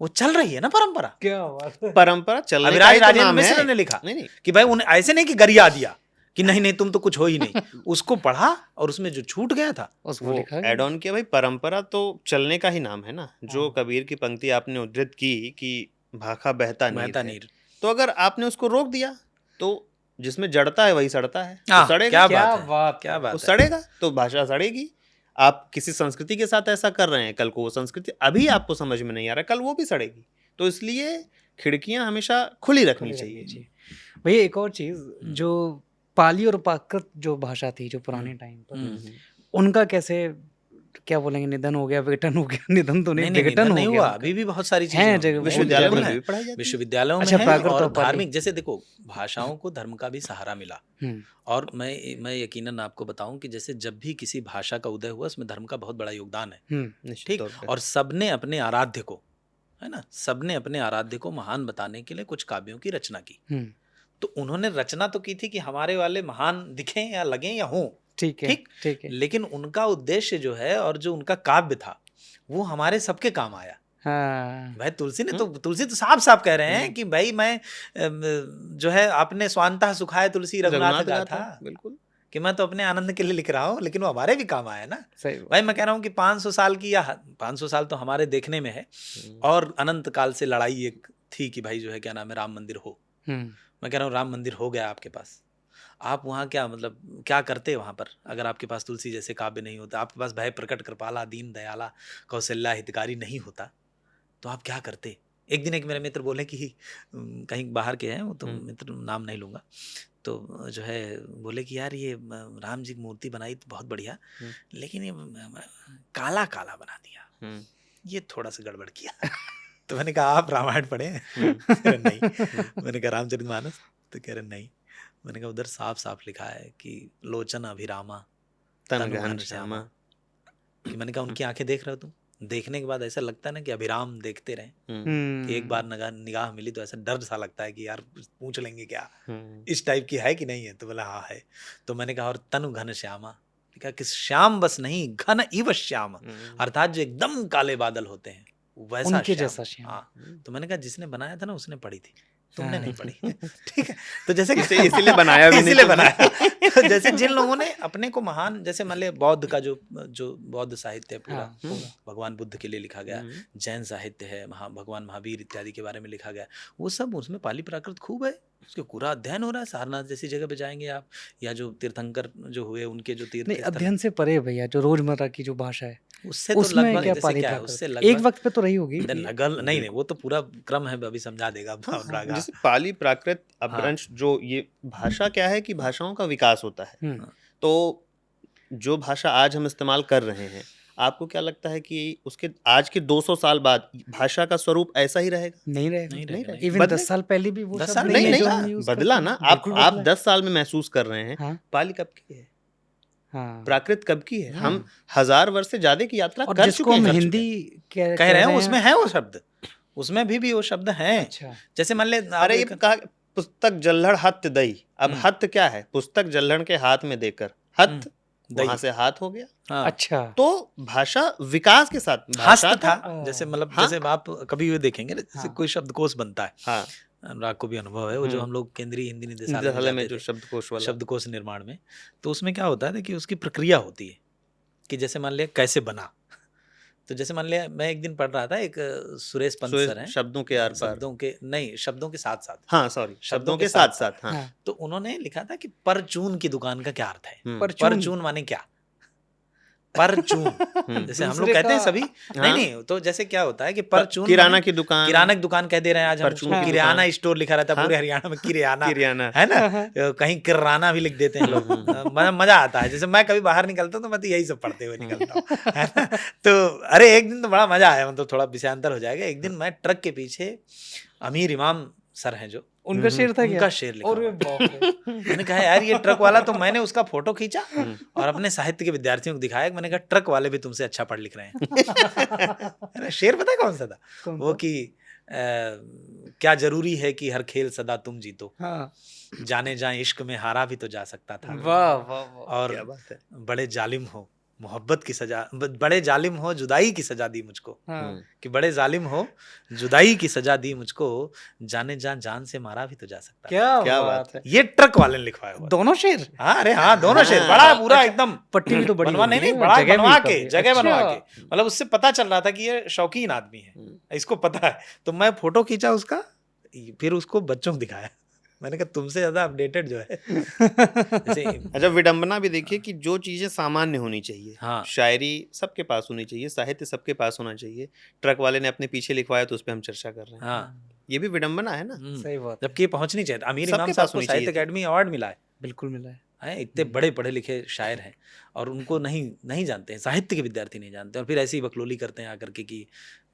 वो चल रही है ना परंपरा, क्या बात है। परंपरा चलने का अभिराज ही तो राजेंद्र नाम मिश्र है। ने लिखा नहीं, कि भाई उन्हें ऐसे नहीं कि गरिया दिया, कि नहीं नहीं तुम तो कुछ हो ही नहीं। उसको पढ़ा और उसमें जो छूट गया था उसको वो लिखा गया। एड ऑन किया भाई, परंपरा तो चलने का ही नाम है ना। जो हाँ। कबीर की पंक्ति आपने उद्धृत की कि भाखा बहता नीर बहता है, नीर। तो अगर आपने उसको रोक दिया तो जिसमें जड़ता है वही सड़ता है, हाँ, तो सड़ेगा। क्या क्या बात है, बात क्या है। वो बात है। सड़ेगा तो भाषा सड़ेगी। आप किसी संस्कृति के साथ ऐसा कर रहे हैं, कल को वो संस्कृति अभी आपको समझ में नहीं आ रहा, कल वो भी सड़ेगी। तो इसलिए खिड़कियां हमेशा खुली रखनी खुली चाहिए। रखनी चाहिए। भैया एक और चीज, जो पाली और प्राकृत जो भाषा थी जो पुराने टाइम पर, हम्म। उनका कैसे, क्या बोलेंगे, निधन हो गया, विघटन हो गया? निधन तो नहीं, नहीं विघटन निधन हो नहीं गया हुआ, उनका। अभी भी बहुत सारी चीजें हैं हैं। जगह, विश्वविद्यालय बिल्कुल में हैं। भी पढ़ाई जाती है। विश्वविद्यालयों में अच्छा, है प्राकृत और और पाली। धार्मिक, जैसे देखो भाषाओं को धर्म का भी सहारा मिला। और मैं यकीनन आपको बताऊं कि जैसे जब भी किसी भाषा का उदय हुआ उसमें धर्म का बहुत बड़ा योगदान है, निश्चित ठीक। तौर पे। और सबने अपने आराध्य को, है ना, सबने अपने आराध्य को महान बताने के लिए कुछ काव्यों की रचना की। तो उन्होंने रचना तो की थी कि हमारे वाले महान दिखें या लगें या हों, ठीक है, ठीक। ठीक है। लेकिन उनका उद्देश्य जो है और जो उनका काव्य था वो हमारे सबके काम आया। हाँ, भाई तुलसी ने तो, तुलसी तो साफ साफ कह रहे हैं कि भाई मैं जो है आपने स्वांतः सुखाए तुलसी रघुनाथ गाथा, बिल्कुल। कि मैं तो अपने आनंद के लिए लिख रहा हूँ लेकिन वो हमारे भी काम आया ना। सही बात। भाई मैं कह रहा हूँ कि 500 साल की, या 500 साल तो हमारे देखने में है, और अनंत काल से लड़ाई एक थी कि भाई जो है क्या नाम है, राम मंदिर हो। मैं कह रहा हूँ राम मंदिर हो गया आपके पास, आप वहाँ क्या मतलब क्या करते वहाँ पर? अगर आपके पास तुलसी जैसे काव्य नहीं होता, आपके पास भय प्रकट कृपाला दीन दयाला कौशल्या हितकारी नहीं होता, तो आप क्या करते? एक दिन एक मेरे मित्र बोले कि कहीं बाहर के हैं वो, तो मित्र नाम नहीं लूँगा, तो जो है बोले कि यार ये राम जी की मूर्ति बनाई तो बहुत बढ़िया, लेकिन ये काला काला बना दिया, ये थोड़ा सा गड़बड़ किया। तो मैंने कहा आप रामायण पढ़े? कह रहे नहीं। मैंने कहा रामचरितमानस? तो कह रहे नहीं। मैंने कहा उधर साफ साफ लिखा है कि लोचन अभिरामा तन गहन श्यामा। कि मैंने कहा उनकी आंखें देख रहे हो तुम? देखने के बाद ऐसा लगता है ना कि अभिराम देखते रहे, कि एक बार निगाह मिली तो ऐसा डर सा लगता है कि यार पूछ लेंगे क्या, इस टाइप की है कि नहीं है? तो बोला हाँ है। तो मैंने कहा और तनु घन श्यामा, कहा कि श्याम बस नहीं, घन इव श्याम, अर्थात जो एकदम काले बादल होते हैं वैसा उनके श्याम। जैसा श्याम। हाँ। तो मैंने कहा जिसने बनाया था ना उसने पढ़ी थी, तुमने नहीं पढ़ी। ठीक है। तो जैसे इसीलिए बनाया भी नहीं, इसीलिए बनाया। तो जैसे जिन लोगों ने अपने को महान, जैसे मान लिया बौद्ध का जो बौद्ध साहित्य है पूरा, भगवान बुद्ध के लिए लिखा गया, जैन साहित्य है, भगवान महावीर इत्यादि के बारे में लिखा गया, वो सब उसमें पाली प्राकृत खूब है, उसके पूरा अध्ययन हो रहा है। सारनाथ जैसी जगह पे जाएंगे आप, या जो तीर्थंकर जो हुए उनके जो तीर्थ, नहीं अध्ययन से परे भैया, जो रोजमर्रा की जो भाषा है उससे तो उसमें लगभग क्या जैसे पाली क्या है, प्राकृत? उससे एक लगभग वक्त पे तो रही होगी। नहीं नहीं, वो तो पूरा क्रम है, अभी समझा देगा अनुरागा। जैसे पाली प्राकृत अपभ्रंश, जो ये भाषा क्या है कि भाषाओं का विकास होता है। तो जो भाषा आज हम इस्तेमाल कर रहे हैं, आपको क्या लगता है कि उसके आज के 200 साल बाद भाषा का स्वरूप ऐसा ही रहेगा? नहीं रहेगा, नहीं रहेगा। इवन 10 साल पहले भी वो 10 शब्द साल नहीं है नहीं जो हम यूज बदला करते ना। हैं। बिल्कुल आप बदला 10 साल में महसूस कर रहे हैं। हाँ। पाली कब की है? हाँ। प्राकृत कब की है? हम 1000 वर्ष से ज्यादा की यात्रा और कर जिसको चुके हम हैं। हिंदी कह रहे हैं उसमें है वो शब्द, उसमें भी वो शब्द हैं। अच्छा। जैसे मान ले अरे ये कहा पुस्तक जल्हड़ हत्थ दई, अब हत्थ क्या है? पुस्तक जल्हड़ के हाथ में देकर हत्थ, वहां से हाथ हो गया। हाँ। अच्छा। तो भाषा विकास के साथ हस्त भाषा था, जैसे मतलब जैसे आप कभी ये देखेंगे ना, जैसे कोई शब्दकोश बनता है, हाँ, अनुराग को भी अनुभव है, वो जो हम लोग केंद्रीय हिंदी निदेशालय में जो शब्दकोश निर्माण में, तो उसमें क्या होता है कि उसकी प्रक्रिया होती है कि जैसे मान लिया कैसे बना। तो जैसे मान लिया मैं एक दिन पढ़ रहा था, एक सुरेश पंत सर हैं, शब्दों के आर पार, शब्दों के नहीं, शब्दों के साथ साथ, हाँ सॉरी, शब्दों के साथ साथ, हाँ। तो उन्होंने लिखा था कि परचून की दुकान का क्या अर्थ है? परचून माने क्या? परचून, जैसे हम लोग कहते हैं सभी, नहीं तो जैसे क्या होता है कि परचून किराना की दुकान, किराना की दुकान कह दे रहे हैं आज हम, किराना स्टोर लिखा रहता है पूरे हरियाणा में, किराना है ना, कहीं किराना भी लिख देते हैं लोग। मजा आता है। जैसे मैं कभी बाहर निकलता हूँ तो मैं तो यही सब पढ़ते हुए निकलता हूँ, है ना। तो अरे एक दिन तो बड़ा मजा आया, मतलब थोड़ा विषयांतर हो जाएगा। एक दिन मैं ट्रक के पीछे, अमीर इमाम सर हैं जो, उनका शेर था, उनका शेर लिखा हुआ। मैंने कहा यार ये ट्रक वाला, तो मैंने उसका फोटो खींचा और अपने साहित्य के विद्यार्थियों को दिखाया। मैंने कहा ट्रक वाले भी तुमसे अच्छा पढ़ लिख रहे हैं। शेर पता है कौन सा था? वो कि क्या जरूरी है कि हर खेल सदा तुम जीतो, जाने जाए इश्क में हारा भी तो जा सकता था, वाह वाह वाह, और बड़े जालिम हो मोहब्बत की सजा, बड़े जालिम हो जुदाई की सजा दी मुझको, हाँ कि बड़े जालिम हो जुदाई की सजा दी मुझको, जाने जान से मारा भी तो जा सकता है। क्या बात बात है। ये ट्रक वाले ने लिखवाया हुआ। दोनों शेर हाँ, अरे हाँ, दोनों शेर, हाँ। बड़ा पूरा एकदम पट्टी भी तो बड़ी बनवा, नहीं होगी नहीं, है, बड़ा जगह भी बनवा के, काफी। जगह बनवा अच्छा। के, मतलब उससे पता चल रहा था कि ये शौकीन आदमी है, इसको पता है। तो मैं फोटो खींचा उसका, फिर उसको बच्चों को दिखाया, मैंने कहा तुमसे ज्यादा अपडेटेड जो है जैसे अच्छा, विडंबना भी देखिए कि जो चीजें सामान्य होनी चाहिए, हाँ। शायरी सबके पास होनी चाहिए, साहित्य सबके पास होना चाहिए, ट्रक वाले ने अपने पीछे लिखवाया तो उस पर हम चर्चा कर रहे हैं। हाँ, ये भी विडंबना है ना। सही बात है। जबकि ये पहुंचनी चाहिए। अमीर सबके इमाम पास साहब को होनी साहित्य चाहिए थी। अकेडमी अवार्ड मिला है, बिल्कुल मिला है। इतने बड़े पढ़े लिखे शायर हैं और उनको नहीं जानते हैं, साहित्य के विद्यार्थी नहीं जानते, और फिर ऐसी बकलोली करते हैं आकर के कि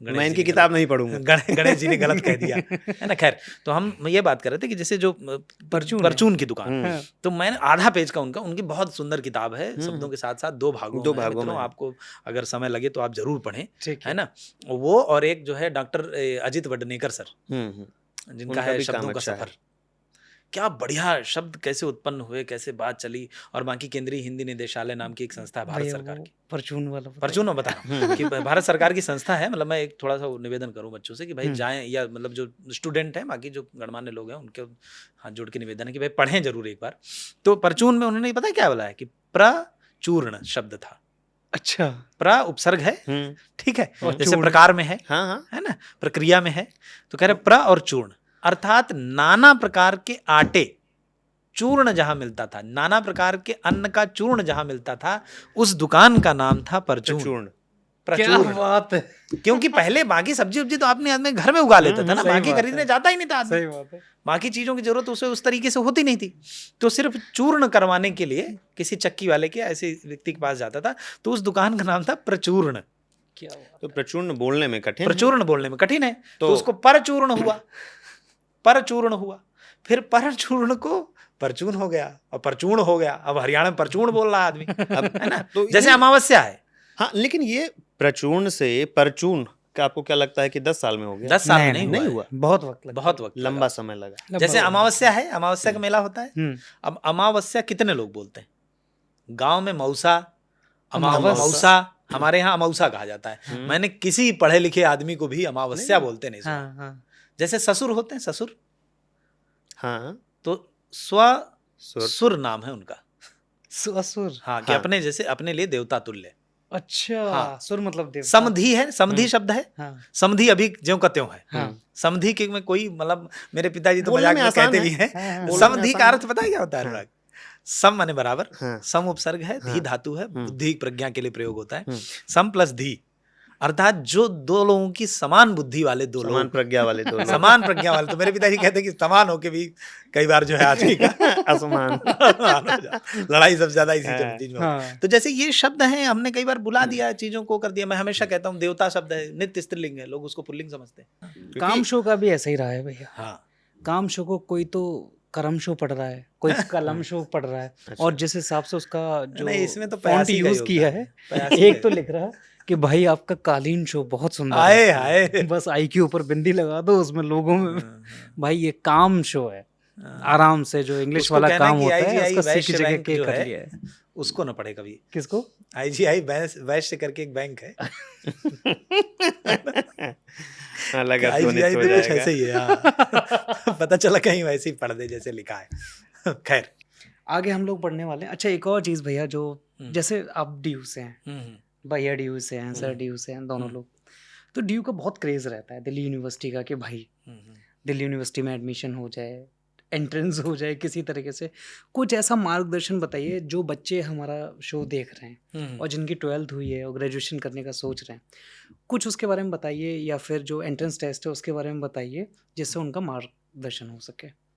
गणेश मैं जी इनकी ने किताब गलत- नहीं पढ़ूंगा। गणेश जी ने गलत कह दिया है ना। खैर, तो हम ये बात कर रहे थे कि जैसे जो परचून की दुकान, हम्म। हाँ, तो मैंने आधा पेज का उनकी बहुत सुंदर किताब है, शब्दों के साथ साथ 2 भागों दो में है। भागों मित्रों, में है। आपको अगर समय लगे तो आप जरूर पढ़ें, ठीक है ना। वो और एक जो है डॉक्टर अजित वडनेकर सर, जिनका उनका है भी काम शब्दों का अच्छा है। सफर। क्या बढ़िया शब्द कैसे उत्पन्न हुए, कैसे बात चली। और बाकी केंद्रीय हिंदी निदेशालय नाम की एक संस्था है भारत भैया सरकार वो की, परचून वाला बताइए। परचून में बता रहा हूँ कि भारत सरकार की संस्था है। मतलब मैं एक थोड़ा सा निवेदन करूं बच्चों से कि भाई जाएं, या मतलब जो स्टूडेंट हैं, बाकी जो गणमान्य लोग हैं, उनके हाथ जोड़ के निवेदन है कि भाई पढ़ें जरूर एक बार। तो परचून में उन्होंने पता है क्या बोला है कि प्रचूर्ण शब्द था। अच्छा। प्र उपसर्ग है, ठीक है, और जैसे चूर्ण। प्रकार में है हाँ हाँ। है ना, प्रक्रिया में है। तो कह रहे प्र और चूर्ण, अर्थात नाना प्रकार के आटे, चूर्ण जहां मिलता था, नाना प्रकार के अन्न का चूर्ण जहां मिलता था, उस दुकान का नाम था परचून। क्या प्रचूर्ण। बात है। क्योंकि पहले बाकी सब्जी उब्जी तो अपने आदमी घर में उगा लेता था ना, सही बाकी बात खरीदने है। जाता ही नहीं था आदमी। सही बात है। बाकी चीजों की जरूरत उसे उस तरीके से होती नहीं थी, तो सिर्फ चूर्ण करवाने के लिए किसी चक्की वाले के ऐसे व्यक्ति के पास जाता था, तो उस दुकान का नाम था प्रचूर्ण। क्या बात तो प्रचूर्ण बोलने में कठिन है। प्रचूर्ण बोलने में कठिन है, तो तो- उसको परचूर्ण हुआ, परचूर्ण हुआ, फिर परचूर्ण को परचून हो गया, और परचूर्ण हो गया। अब हरियाणा में परचूर्ण बोल रहा आदमी, अब है ना। तो जैसे ये- अमावस्या है, हाँ, लेकिन ये प्रचूर्ण से परचून का आपको क्या लगता है कि 10 साल में हो गया? 10 साल में नहीं, नहीं नहीं हुआ हुआ। बहुत वक्त लगा। बहुत वक्त लंबा समय लगा। लगा। जैसे अमावस्या है, अमावस्या का मेला होता है। हम्म। अब अमावस्या कितने लोग बोलते हैं? गांव में मौसा, अमावस। अमावसा, हमारे यहाँ अमावसा कहा जाता है। मैंने किसी पढ़े लिखे आदमी को भी अमावस्या नहीं। बोलते नहीं सुना। हाँ हाँ। जैसे ससुर होते हैं, ससुर, हाँ, तो सुर। सुर नाम है उनका। असुर। हाँ, कि हाँ। अपने जैसे अपने लिए देवता तुल्य। अच्छा। हाँ। सुर मतलब देवता। समधि है, समधि शब्द है। हाँ समधि अभी ज्यों का त्यों है। हाँ। समधि के में कोई मतलब, मेरे पिताजी तो बोलने मजाक में में आसान कहते है। भी हैं, हाँ, हाँ। बोलने में समधि आसान का है। अर्थ पता है क्या होता है हाँ। अनुराग? सम माने बराबर, हाँ। सम उपसर्ग है, धी हाँ। धातु है, बुद्धि प्रज्ञा के लिए प्रयोग होता है। हम्म। सम प्लस धी, अर्थात जो दो लोगों की समान बुद्धि वाले दो समान लोग, प्रज्ञा वाले दो लोग। समान प्रज्ञा वाले। तो मेरे पिताजी कहते हैं कि समान होके भी कई बार जो है आदमी का असमान। लड़ाई सबसे ज्यादा इसी हाँ। चीज में होती है। हाँ। तो जैसे ये शब्द है, हमने कई बार बुला दिया, चीजों को कर दिया। मैं हमेशा कहता हूँ देवता शब्द है, नित्य स्त्रीलिंग है, लोग उसको पुल्लिंग समझते हैं। काम शो का भी ऐसा ही रहा है भैया। हाँ, काम शो को कोई तो करम शो पढ़ रहा है, कोई कलम शो पढ़ रहा है, और जिस हिसाब से उसका जो नहीं, इसमें तो फॉन्ट प्रयासी का यूज किया योगदान है, है, प्रयासी एक का। तो लिख रहा है कि भाई आपका कालीन शो बहुत सुंदर आए है, हाय। बस आई के ऊपर बिंदी लगा दो, उसमें लोगों में भाई ये काम शो है। आराम से जो इंग्लिश उसको वाला कहना काम कि होता है IGI उसका सी की वैश्य जगह बैंक के जो कर है, लिया है। उसको ना पढ़े कभी। किसको? IGI वैश्य करके एक बैंक है, हाँ, लगा IGI ध्वनित हो तो कुछ जाएगा। ऐसे ही है। हाँ। पता चला कहीं वैसे ही पढ़ दे जैसे लिखा है। खैर, आगे हम लोग पढ़ने वाले हैं। अच्छा, एक और चीज भैया, जो जैसे आप डीयू से हैं, भैया डीयू से हैं, सर डीयू से हैं, दोनों लोग, तो डीयू का बहुत क्रेज रहता है दिल्ली यूनिवर्सिटी का कि भाई दिल्ली यूनिवर्सिटी में एडमिशन हो जाए, एंट्रेंस हो जाए, किसी तरीके से कुछ ऐसा मार्गदर्शन बताइए जो बच्चे हमारा शो देख रहे हैं और जिनकी 12th हुई है और ग्रेजुएशन करने का सोच रहे हैं, कुछ उसके बारे में बताइए, या फिर जो एंट्रेंस टेस्ट है उसके बारे में बताइए, जिससे उनका मार्गदर्शन हो सके।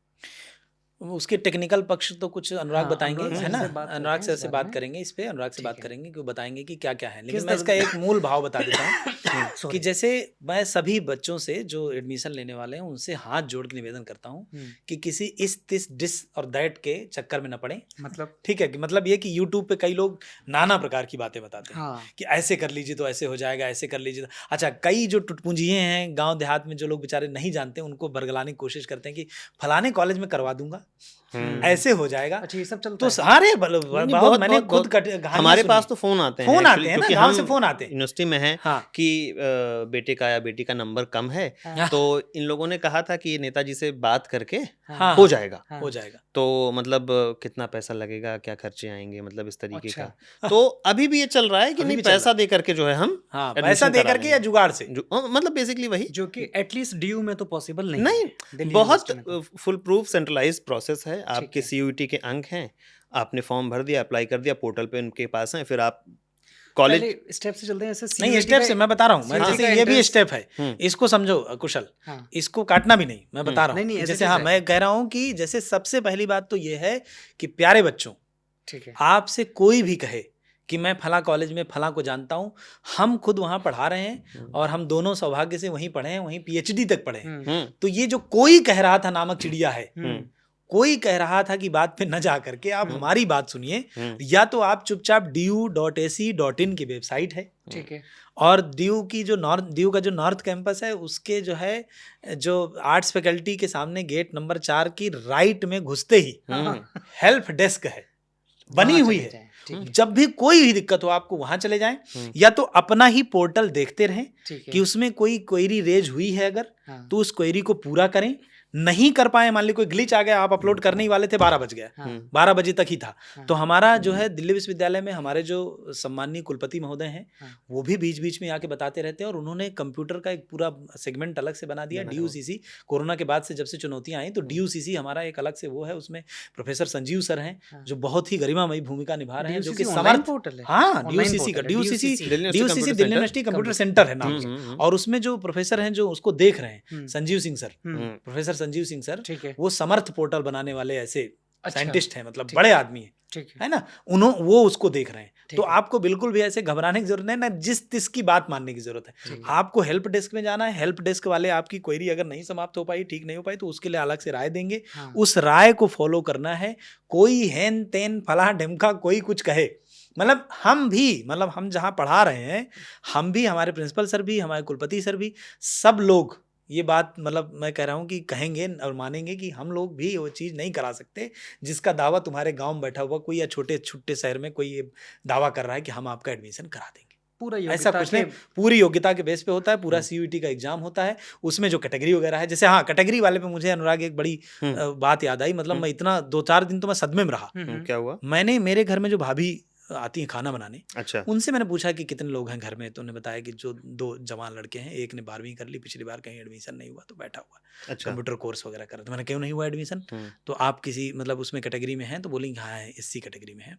उसके टेक्निकल पक्ष तो कुछ अनुराग हाँ, बताएंगे, अनुराग है सर ना। से बात करते अनुराग हैं सर इस से बारे बात में। करेंगे, इस पे अनुराग से ठीक बात है। करेंगे कि वो बताएंगे कि क्या क्या है। लेकिन किस मैं इसका एक मूल भाव बता देता हूँ कि Sorry. जैसे मैं सभी बच्चों से जो एडमिशन लेने वाले हैं उनसे हाथ जोड़ के निवेदन करता हूँ कि किसी इस तिस डिस और दैट के चक्कर में न पड़े। मतलब ठीक है, कि मतलब ये कि यूट्यूब पे कई लोग नाना प्रकार की बातें बताते हैं हाँ, कि ऐसे कर लीजिए तो ऐसे हो जाएगा, ऐसे कर लीजिए तो। अच्छा, कई जो टुटपुंजिये हैं गांव देहात में, जो लोग बेचारे नहीं जानते, उनको बरगलाने की कोशिश करते हैं कि फलाने कॉलेज में करवा दूंगा, ऐसे हो जाएगा। अच्छा, ये सब चलता तो है? सारे बहुत- मैंने बहुत- खुद बहुत- कहानियां हमारे सुनी। पास तो फोन आते हैं फोन actually, आते हैं ना, क्योंकि गांव हम से फोन आते हैं। यूनिवर्सिटी में हैं हाँ कि बेटे का या बेटी का नंबर कम है, हाँ। तो इन लोगों ने कहा था कि ये नेताजी से बात करके हाँ, हो जाएगा। हाँ। हो जाएगा। तो मतलब कितना पैसा लगेगा, क्या खर्चे आएंगे, मतलब इस तरीके अच्छा। का। तो अभी भी ये चल रहा है कि अभी नहीं, भी चल रहा पैसा दे करके जो है हम हाँ, admission पैसा दे करा करके लेंगे। या जुगाड़ से। मतलब बेसिकली वही जो कि एटलीस्ट डीयू में तो पॉसिबल नहीं नहीं, है, दिल्ली बहुत यूनिवर्सिटी में तो। फुल प्रूफ सेंट्रलाइज प्रोसेस है। आपके है। सीयूईटी के अंक हैं, आपने फॉर्म भर दिया, अप्लाई कर दिया, पोर्टल पे उनके पास है, फिर आप कॉलेज पहले स्टेप से चलते हैं, ऐसे नहीं, CUET स्टेप का- से मैं बता रहा हूँ। मैं CUET जैसे का ये भी entrance- स्टेप है, हम्म। इसको समझो कुशल, हाँ, इसको काटना भी नहीं, मैं बता रहा नहीं, हूँ नहीं, कि ऐसे जैसे हाँ, कैसे? मैं कह रहा हूँ कि जैसे सबसे पहली बात तो ये है कि प्यारे बच्चों, ठीक है। आपसे कोई भी कहे कि मैं फला कॉलेज में फला को जानता हूँ, हम खुद वहाँ पढ़ा रहे हैं और हम दोनों सौभाग्य से वहीं पढ़े हैं, वहीं PhD तक पढ़े हैं। हम्म, तो ये जो कोई कह रहा था नामक चिड़िया है, हम्म, कोई कह रहा था कि बात पे न जा करके आप हमारी बात सुनिए, या तो आप चुपचाप du.ac.in की वेबसाइट है, ठीक है। और दीव का जो नॉर्थ कैंपस है उसके जो है जो आर्ट्स फैकल्टी के सामने गेट नंबर 4 की राइट में घुसते ही हेल्प डेस्क है, बनी वहाँ हुई चले है। जाएं, ठीक है, जब भी कोई भी दिक्कत हो आपको वहां चले जाएं, या तो अपना ही पोर्टल देखते रहें ठीक है। कि उसमें कोई क्वेरी रेज हुई है, अगर हाँ, तो उस क्वेरी को पूरा करें। नहीं कर पाए, मान ली कोई ग्लिच आ गया, आप अपलोड करने ही वाले थे, 12 बज गया, हाँ, 12 बजे तक ही था, हाँ। तो हमारा जो है दिल्ली विश्वविद्यालय में हमारे जो सम्माननीय कुलपति महोदय हैं, हाँ। वो भी बीच बीच में आके बताते रहते हैं, और उन्होंने कंप्यूटर का एक पूरा सेगमेंट अलग से बना दिया, DUCC। कोरोना के बाद से जब से चुनौतियां आई तो DUCC हमारा एक अलग से वो है, उसमें प्रोफेसर संजीव सर हैं हाँ। जो बहुत ही गरिमामयी भूमिका निभा रहे हैं, जो कि DUCC ऑनलाइन समर्थ पोर्टल है? हाँ ऑनलाइन DUCC का पोर्टल है, DUCC Computer Delhi university computer centre है नाम से, और उसमें जो प्रोफेसर हैं जो उसको देख रहे हैं, Sanjeev Singh sir, professor Sanjeev Singh sir, ठीक है। वो समर्थ पोर्टल बनाने वाले ऐसे अच्छा, साइंटिस्ट हैं, मतलब ठीक बड़े है। आदमी हैं, ठीक है ना, वो उसको देख रहे हैं। ठीक तो है। आपको बिल्कुल भी ऐसे घबराने की जरूरत नहीं, ना जिस तिस की बात मानने की जरूरत है। ठीक आपको हेल्प डेस्क में जाना है, हेल्प डेस्क वाले आपकी क्वेरी अगर नहीं समाप्त हो पाई, ठीक नहीं हो पाई, तो उसके लिए अलग से राय देंगे, हाँ। उस राय को फॉलो करना है। कोई हेन तेन फला ढिमका कोई कुछ कहे, मतलब हम जहाँ पढ़ा रहे हैं, हम भी, हमारे प्रिंसिपल सर भी, हमारे कुलपति सर भी, सब लोग ये बात, मतलब मैं कह रहा हूँ कि कहेंगे और मानेंगे कि हम लोग भी वो चीज़ नहीं करा सकते जिसका दावा तुम्हारे गांव में बैठा हुआ कोई या छोटे छोटे शहर में कोई ये दावा कर रहा है कि हम आपका एडमिशन करा देंगे। पूरा ऐसा कुछ नहीं, पूरी योग्यता के बेस पे होता है, पूरा CUET का एग्जाम होता है, उसमें जो कैटेगरी वगैरह है, जैसे हाँ कैटेगरी वाले पे मुझे अनुराग एक बड़ी बात याद आई, मतलब मैं इतना 2-4 दिन तो मैं सदमे में रहा। क्या हुआ? मैंने, मेरे घर में जो भाभी आती हैं खाना बनाने, अच्छा, उनसे मैंने पूछा कि कितने लोग हैं घर में, तो उन्होंने बताया कि जो 2 जवान लड़के हैं, एक ने 12वीं कर ली, पिछली बार कहीं एडमिशन नहीं हुआ तो बैठा हुआ, अच्छा, कंप्यूटर कोर्स वगैरह कर रहा। तो मैंने क्यों नहीं हुआ एडमिशन, तो आप किसी मतलब उसमें कैटेगरी में हैं, तो बोलेंगे हाँ SC कैटेगरी में है,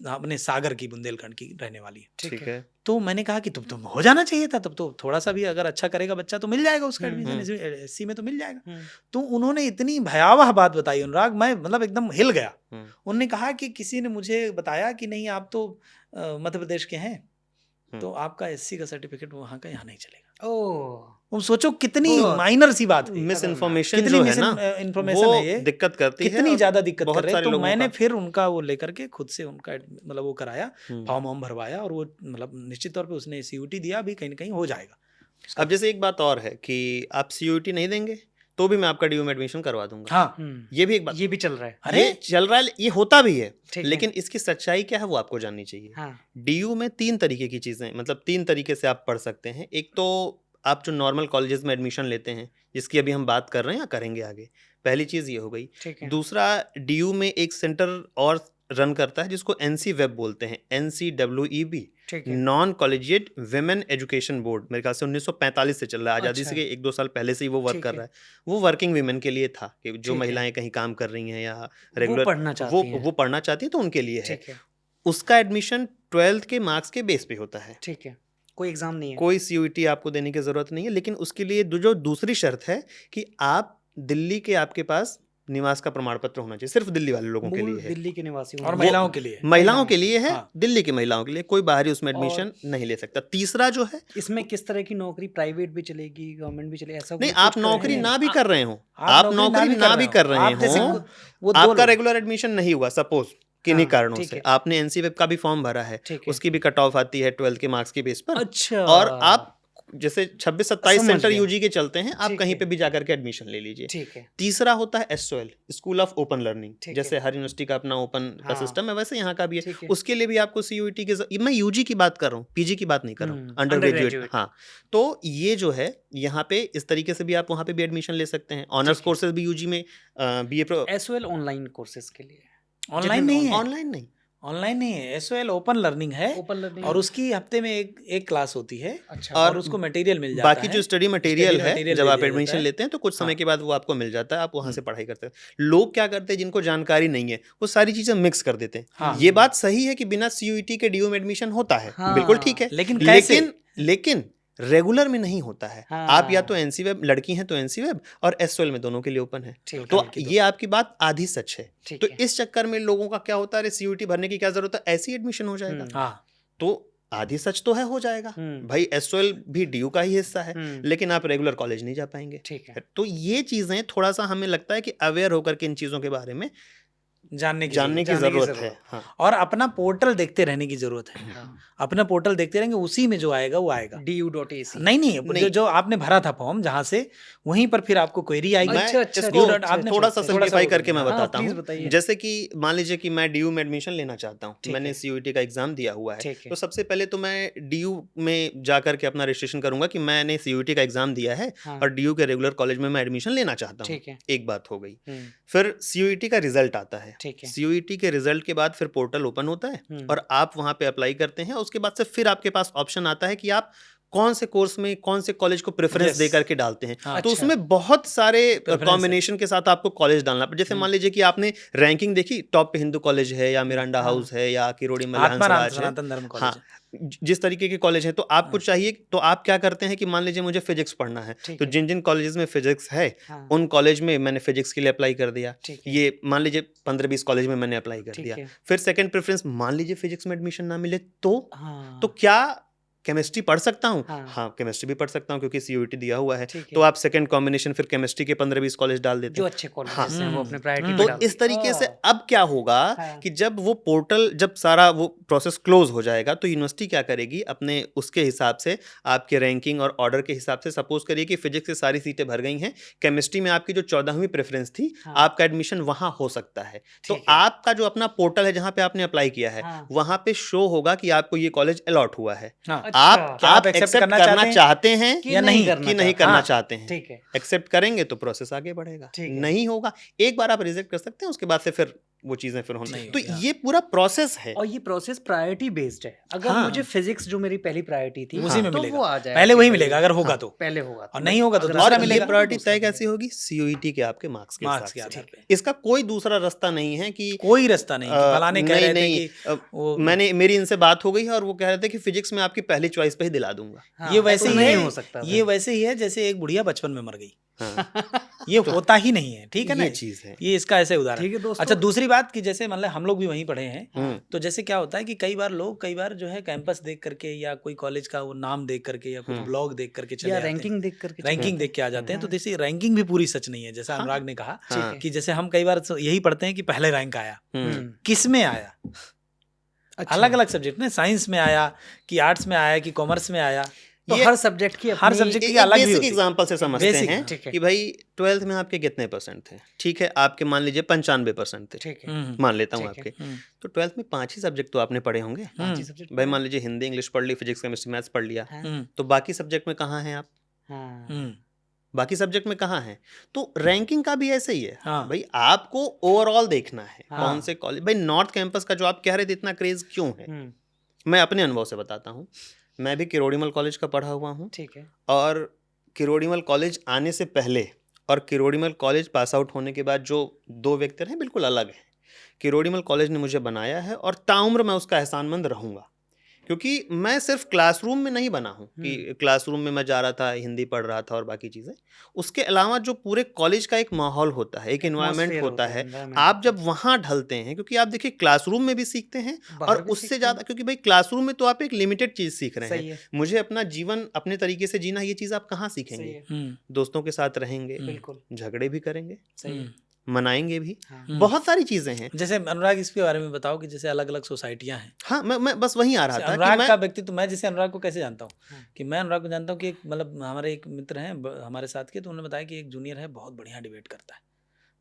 अपने सागर की, बुंदेलखंड की रहने वाली है। ठीक है। तो मैंने कहा कि तुम हो जाना चाहिए था, तब तो थोड़ा सा भी अगर अच्छा करेगा बच्चा तो मिल जाएगा उसका एडमिशन, SC में तो मिल जाएगा। तो उन्होंने इतनी भयावह बात बताई अनुराग, मैं मतलब एकदम हिल गया। उन्होंने कहा कि किसी ने मुझे बताया कि नहीं आप तो मध्य प्रदेश के हैं, तो आपका SC का सर्टिफिकेट वहाँ का यहाँ नहीं चलेगा। तुम सोचो कितनी माइनर सी बात है, मिस इन्फॉर्मेशन कितनी जो है ना, इन्फॉर्मेशन वो है, ये दिक्कत करती है, कितनी ज्यादा दिक्कत बहुत कर रहे हैं। सारे तो लोगों मैंने का। फिर उनका वो लेकर के खुद से उनका मतलब वो कराया, फॉर्म वॉर्म भरवाया, और वो मतलब निश्चित तौर पे उसने CUET दिया, अभी कहीं ना कहीं हो जाएगा। अब जैसे एक बात और है कि आप CUET नहीं देंगे तो भी मैं आपका DU में एडमिशन करवा दूंगा। हाँ, ये भी एक बात, ये भी चल रहा है। अरे ये चल रहा है, ये होता भी है, ठीक लेकिन इसकी सच्चाई क्या है वो आपको जाननी चाहिए। हाँ। DU में 3 तरीके की चीजें, मतलब 3 तरीके से आप पढ़ सकते हैं। एक तो आप जो नॉर्मल कॉलेजेस में एडमिशन लेते हैं, जिसकी अभी हम बात कर रहे हैं या करेंगे आगे, पहली चीज ये हो गई। ठीक है। दूसरा, DU में एक सेंटर और रन करता है जिसको NC वेब बोलते हैं, NCWEB, ठीक है। Non collegiate women education board. मेरे ख्याल से 1945 से चल रहा है, आज़ादी अच्छा। से 1-2 साल पहले से ही वो वर्क ठीक कर है। रहा है। वो वर्किंग वीमेन के लिए था कि जो ठीक है। महिलाएं कहीं काम कर रही हैं या वो रेगुलर पढ़ना चाहती हैं। वो पढ़ना चाहती है तो उनके लिए है। ठीक है। उसका एडमिशन 12th के मार्क्स के बेस पे होता है, ठीक है। कोई एग्जाम नहीं है। कोई CUET आपको देने की जरूरत नहीं है। लेकिन उसके लिए जो दूसरी शर्त है कि आप दिल्ली के, आपके पास निवास का प्रमाण पत्र होना चाहिए। सिर्फ दिल्ली वाले लोगों के मूल लिए है, दिल्ली के निवासी और होंगे। महिलाओं के लिए, महिलाओं के लिए है, हाँ। दिल्ली की महिलाओं के लिए कोई बाहरी उसमें एडमिशन नहीं ले सकता। तीसरा जो है, इसमें किस तरह की नौकरी, प्राइवेट भी चलेगी, गवर्नमेंट भी चलेगी, ऐसा नहीं, कुछ आप कर नौकरी रहे हैं? ना भी कर रहे हो, आप आप नौकरी नौकरी ना भी कर रहे आप जैसे हो, वो दो आपका लोग- रेगुलर एडमिशन नहीं हुआ सपोज किन्हीं हाँ, कारणों ठीक से, है। आपने NC वेब का भी फॉर्म भरा है, ठीक है। उसकी भी कट ऑफ आती है 12th के मार्क्स के बेस पर, अच्छा। और आप जैसे 26-27 समझ सेंटर गया। यूजी के चलते हैं, आप ठीक कहीं है। पे भी जाकर के एडमिशन ले लीजिए। ठीक है। तीसरा होता है SOL, school of open learning, ठीक जैसे है। हर यूनिवर्सिटी का अपना ओपन का हाँ। सिस्टम है, वैसे यहाँ का भी है। ठीक है। उसके लिए भी आपको सीयूईटी के, मैं यूजी की बात कर रहा हूँ, पीजी की बात नहीं कर रहा हूँ, अंडर ग्रेजुएट। undergraduate। हाँ, तो ये जो है यहाँ पे इस तरीके से भी आप वहाँ पे भी एडमिशन ले सकते हैं। ऑनर्स ठीक है। कोर्सेज भी यूजी में बीए एसओएल ऑनलाइन कोर्सेज के लिए ऑनलाइन नहीं है, ऑनलाइन नहीं, ऑनलाइन नहीं है, एसओएल ओपन लर्निंग है। ओपन लर्निंग और उसकी हफ्ते में एक क्लास होती है। अच्छा। और उसको मटेरियल मिल जाता बाकी है। जो स्टडी मटेरियल है मटेरियल जब दे आप दिया एडमिशन जाता है। लेते हैं तो कुछ समय हाँ। के बाद वो आपको मिल जाता है, आप वहाँ से पढ़ाई करते हैं। लोग क्या करते हैं, जिनको जानकारी नहीं है वो सारी चीजें मिक्स कर देते हैं। हाँ। ये बात सही है कि बिना सीयूईटी के डीयू में एडमिशन होता है, हाँ। बिल्कुल ठीक है, लेकिन कैसे? लेकिन रेगुलर में नहीं होता है। हाँ। आप या तो एनसी वेब, लड़की हैं तो एनसी वेब, और एसओएल में दोनों के लिए ओपन है। ठीक तो है। ये आपकी बात आधी सच है। ठीक तो है। इस चक्कर में लोगों का क्या होता है, अरे सीयूईटी भरने की क्या जरूरत है, ऐसे ही एडमिशन हो जाएगा। हाँ, तो आधी सच तो है, हो जाएगा हम्म। भाई, एसओएल भी डीयू का ही हिस्सा है, हम्म। लेकिन आप रेगुलर कॉलेज नहीं जा पाएंगे। ठीक है। तो ये चीजें थोड़ा सा हमें लगता है कि अवेयर होकर के इन चीजों के बारे में जानने की जानने की जरूरत है। हाँ। और अपना पोर्टल देखते रहने की जरूरत है। हाँ। अपना पोर्टल देखते रहेंगे, उसी में जो आएगा वो आएगा। du.ac नहीं, जो आपने भरा था फॉर्म, जहाँ से वहीं पर फिर आपको क्वेरी आएगी। अच्छा, अच्छा, इसको अच्छा, आपने थोड़ा सा थोड़ा सा सिंप्लीफाई वो करके मैं हाँ, बताता प्लीज हूँ। बताइए। जैसे कि मान लीजिए कि मैं डीयू में एडमिशन लेना चाहता हूँ, ठीक मैंने है। सीयूईटी का एग्जाम दिया हुआ है, ठीक है। तो सबसे पहले तो मैं डीयू में जाकर के अपना रजिस्ट्रेशन करूंगा कि मैंने सीयूईटी का एग्जाम दिया है हाँ। और डीयू के रेगुलर कॉलेज में मैं एडमिशन लेना चाहता हूँ। ठीक है। एक बात हो गई। हम्म। फिर सीयूईटी का रिजल्ट आता है। ठीक है। सीयूईटी के रिजल्ट के बाद फिर पोर्टल ओपन होता है हम्म। और आप वहां पे अप्लाई करते हैं। उसके बाद से फिर आपके पास ऑप्शन आता है कि आप कौन से कोर्स में कौन से कॉलेज को प्रेफरेंस Yes. दे करके डालते हैं। हाँ। तो अच्छा। उसमें बहुत सारे Preference कॉम्बिनेशन के साथ आपको कॉलेज डालना पड़ता है। जैसे मान लीजिए कि आपने रैंकिंग देखी, टॉप पे हिंदू कॉलेज है या मिरांडा हाँ। हाउस है या किरोड़ी मलयान आत्माराम स्वराज है, सनातन धर्म कॉलेज हाँ, जिस तरीके के कॉलेज हैं, तो आपको चाहिए, तो आप क्या करते हैं कि मान लीजिए मुझे फिजिक्स पढ़ना है, ठीक तो है। जिन जिन कॉलेजेस में फिजिक्स है हाँ। उन कॉलेज में मैंने फिजिक्स के लिए अप्लाई कर दिया। ठीक है। ये मान लीजिए 15-20 कॉलेज में मैंने अप्लाई कर ठीक दिया। है। फिर सेकंड प्रेफरेंस, मान लीजिए फिजिक्स में एडमिशन ना मिले तो हाँ। तो क्या केमिस्ट्री पढ़ सकता हूँ? हाँ। हाँ, केमिस्ट्री भी पढ़ सकता हूँ क्योंकि सीयूईटी दिया हुआ है। ठीक है। तो आप सेकंड कॉम्बिनेशन फिर केमिस्ट्री के 15-20 कॉलेज डाल देते जो हैं। अच्छे हाँ। कॉलेजेस हैं वो अपने प्रायोरिटी हम्म। पे तो डालते इस तरीके से हैं। अब क्या होगा हाँ। कि जब वो पोर्टल, जब सारा वो प्रोसेस क्लोज हो जाएगा, तो यूनिवर्सिटी क्या करेगी, अपने उसके हिसाब से आपके रैंकिंग और ऑर्डर के हिसाब से, सपोज करिए कि फिजिक्स से सारी सीटें भर गई हैं, केमिस्ट्री में आपकी जो 14वीं प्रेफरेंस थी, हाँ। आपका एडमिशन वहां हो सकता है। तो ठीक है। आपका जो अपना पोर्टल है जहां पे आपने अप्लाई किया है, हाँ। वहां पे शो होगा कि आपको ये कॉलेज अलॉट हुआ है। हाँ। अच्छा। आप क्या आप एक्सेप्ट accept करना करना चाहते हैं कि या नहीं कि नहीं चाहते? करना हाँ। चाहते हैं। ठीक है। एक्सेप्ट करेंगे तो प्रोसेस आगे बढ़ेगा, ठीक है। नहीं होगा एक बार आप रिजेक्ट कर सकते हैं, उसके बाद से फिर वो चीजें फिर होनी। नहीं तो होगी, हाँ। ये पूरा प्रोसेस है। और ये प्रोसेस प्रायोरिटी बेस्ड है। अगर हाँ। मुझे फिजिक्स जो मेरी पहली प्रायोरिटी थी, उसी में तो मिलेगा। वो आ जाएगा। पहले वही कि मिलेगा भाई- अगर होगा हाँ। तो, पहले होगा और नहीं होगा तो अगर- दूसरा और मिलेगा। ये प्रायोरिटी दूसरा तय मिलेगा। कैसी होगी, सीयूईटी के आपके मार्क्स के मार्क्स के हिसाब से। आधार पे। इसका कोई दूसरा रास्ता नहीं है कि कोई रास्ता नहीं कि फलाने कह रहे थे नहीं, कि वो मेरी इनसे बात हो गई है और वो कह रहे थे कि फिजिक्स में आपकी पहली चॉइस पे ही दिला दूंगा। हाँ, ये वैसे तो ही नहीं है, हो सकता ये वैसे ही है जैसे एक बुढ़िया बचपन में मर गई। हाँ। ये होता ही नहीं है, ठीक है ना। ये चीज है। ये इसका ऐसे उदाहरण। ठीक है दोस्तों। अच्छा, दूसरी बात कि जैसे मतलब हम लोग भी वहीं पढ़े हैं, हम्म। तो जैसे क्या होता है कि कई बार जो है कैंपस देख करके या कोई कॉलेज का वो नाम देख करके या कुछ ब्लॉग देख करके चले या जाते हैं, रैंकिंग देख करके चले रैंकिंग जाते देख के आ जाते हैं। तो जैसे रैंकिंग भी पूरी सच नहीं है, जैसा अनुराग ने कहा ठीक है। कि जैसे हम कई बार यही पढ़ते हैं कि पहले रैंक आया, हैं। हम्म। किस में आया, अच्छा। अलग अलग सब्जेक्ट में, साइंस में आया कि आर्ट्स में आया कि कॉमर्स में आया। तो ये- हर सब्जेक्ट की हर अपनी- सब्जेक्ट की एक अलग भी बेसिक होती है। एग्जांपल से समझते Basic, हैं ठीक है। कि भाई 12th में आपके कितने परसेंट थे, ठीक है, आपके मान लीजिए 95% थे, ठीक है। हम्म, मान लेता हूँ ठीक है। आपके। हम्म, तो 12th में 5 ही सब्जेक्ट तो आपने पढ़े होंगे। पांच ही सब्जेक्ट भाई मान लीजिए हिंदी इंग्लिश पढ़ ली, फिजिक्स केमिस्ट्री मैथ्स पढ़ लिया, हम्म, तो बाकी सब्जेक्ट में कहाँ हैं आप? हाँ। हम्म, बाकी सब्जेक्ट में कहाँ हैं? तो रैंकिंग का भी ऐसे ही है। हाँ। भाई आपको ओवरऑल देखना है हाँ। कौन से कॉलेज। भाई नॉर्थ कैंपस का जो आप कह रहे थे इतना क्रेज क्यों है, हम्म, मैं अपने अनुभव से बताता हूँ। मैं भी किरोड़ीमल कॉलेज का पढ़ा हुआ हूँ, ठीक है। और किरोड़ीमल कॉलेज आने से पहले और किरोड़ीमल कॉलेज पास आउट होने के बाद जो 2 व्यक्ति हैं बिल्कुल अलग हैं। किरोड़ीमल कॉलेज ने मुझे बनाया है और ताउम्र मैं उसका एहसानमंद रहूँगा, क्योंकि मैं सिर्फ क्लासरूम में नहीं बना हूँ कि क्लासरूम में मैं जा रहा था, हिंदी पढ़ रहा था और बाकी चीज़ें। उसके अलावा जो पूरे कॉलेज का एक माहौल होता है, एक इन्वायरमेंट Atmosphere होता है, environment आप होता जब वहाँ ढलते हैं, क्योंकि आप देखिए क्लासरूम में भी सीखते हैं बाहर और भी उससे सीखते ज़्यादा, क्योंकि भाई क्लासरूम में तो आप एक लिमिटेड चीज़ सीख रहे सही हैं। है। मुझे अपना जीवन अपने तरीके से जीना, ये चीज़ आप कहाँ सही सीखेंगे? है। हम्म, दोस्तों के साथ रहेंगे, बिल्कुल झगड़े भी करेंगे, सही है। मनाएंगे भी, हाँ। बहुत सारी चीजें हैं। जैसे अनुराग इसके बारे में बताओ कि जैसे अलग अलग सोसाइटियां हैं। हाँ, मैं बस वहीं आ रहा था कि अनुराग मैं का व्यक्तित्व, मैं जैसे अनुराग को कैसे जानता हूँ हाँ। कि मैं अनुराग को जानता हूँ कि मतलब हमारे एक मित्र हैं हमारे साथ के, तो उन्होंने बताया कि एक जूनियर है बहुत बढ़िया डिबेट करता है।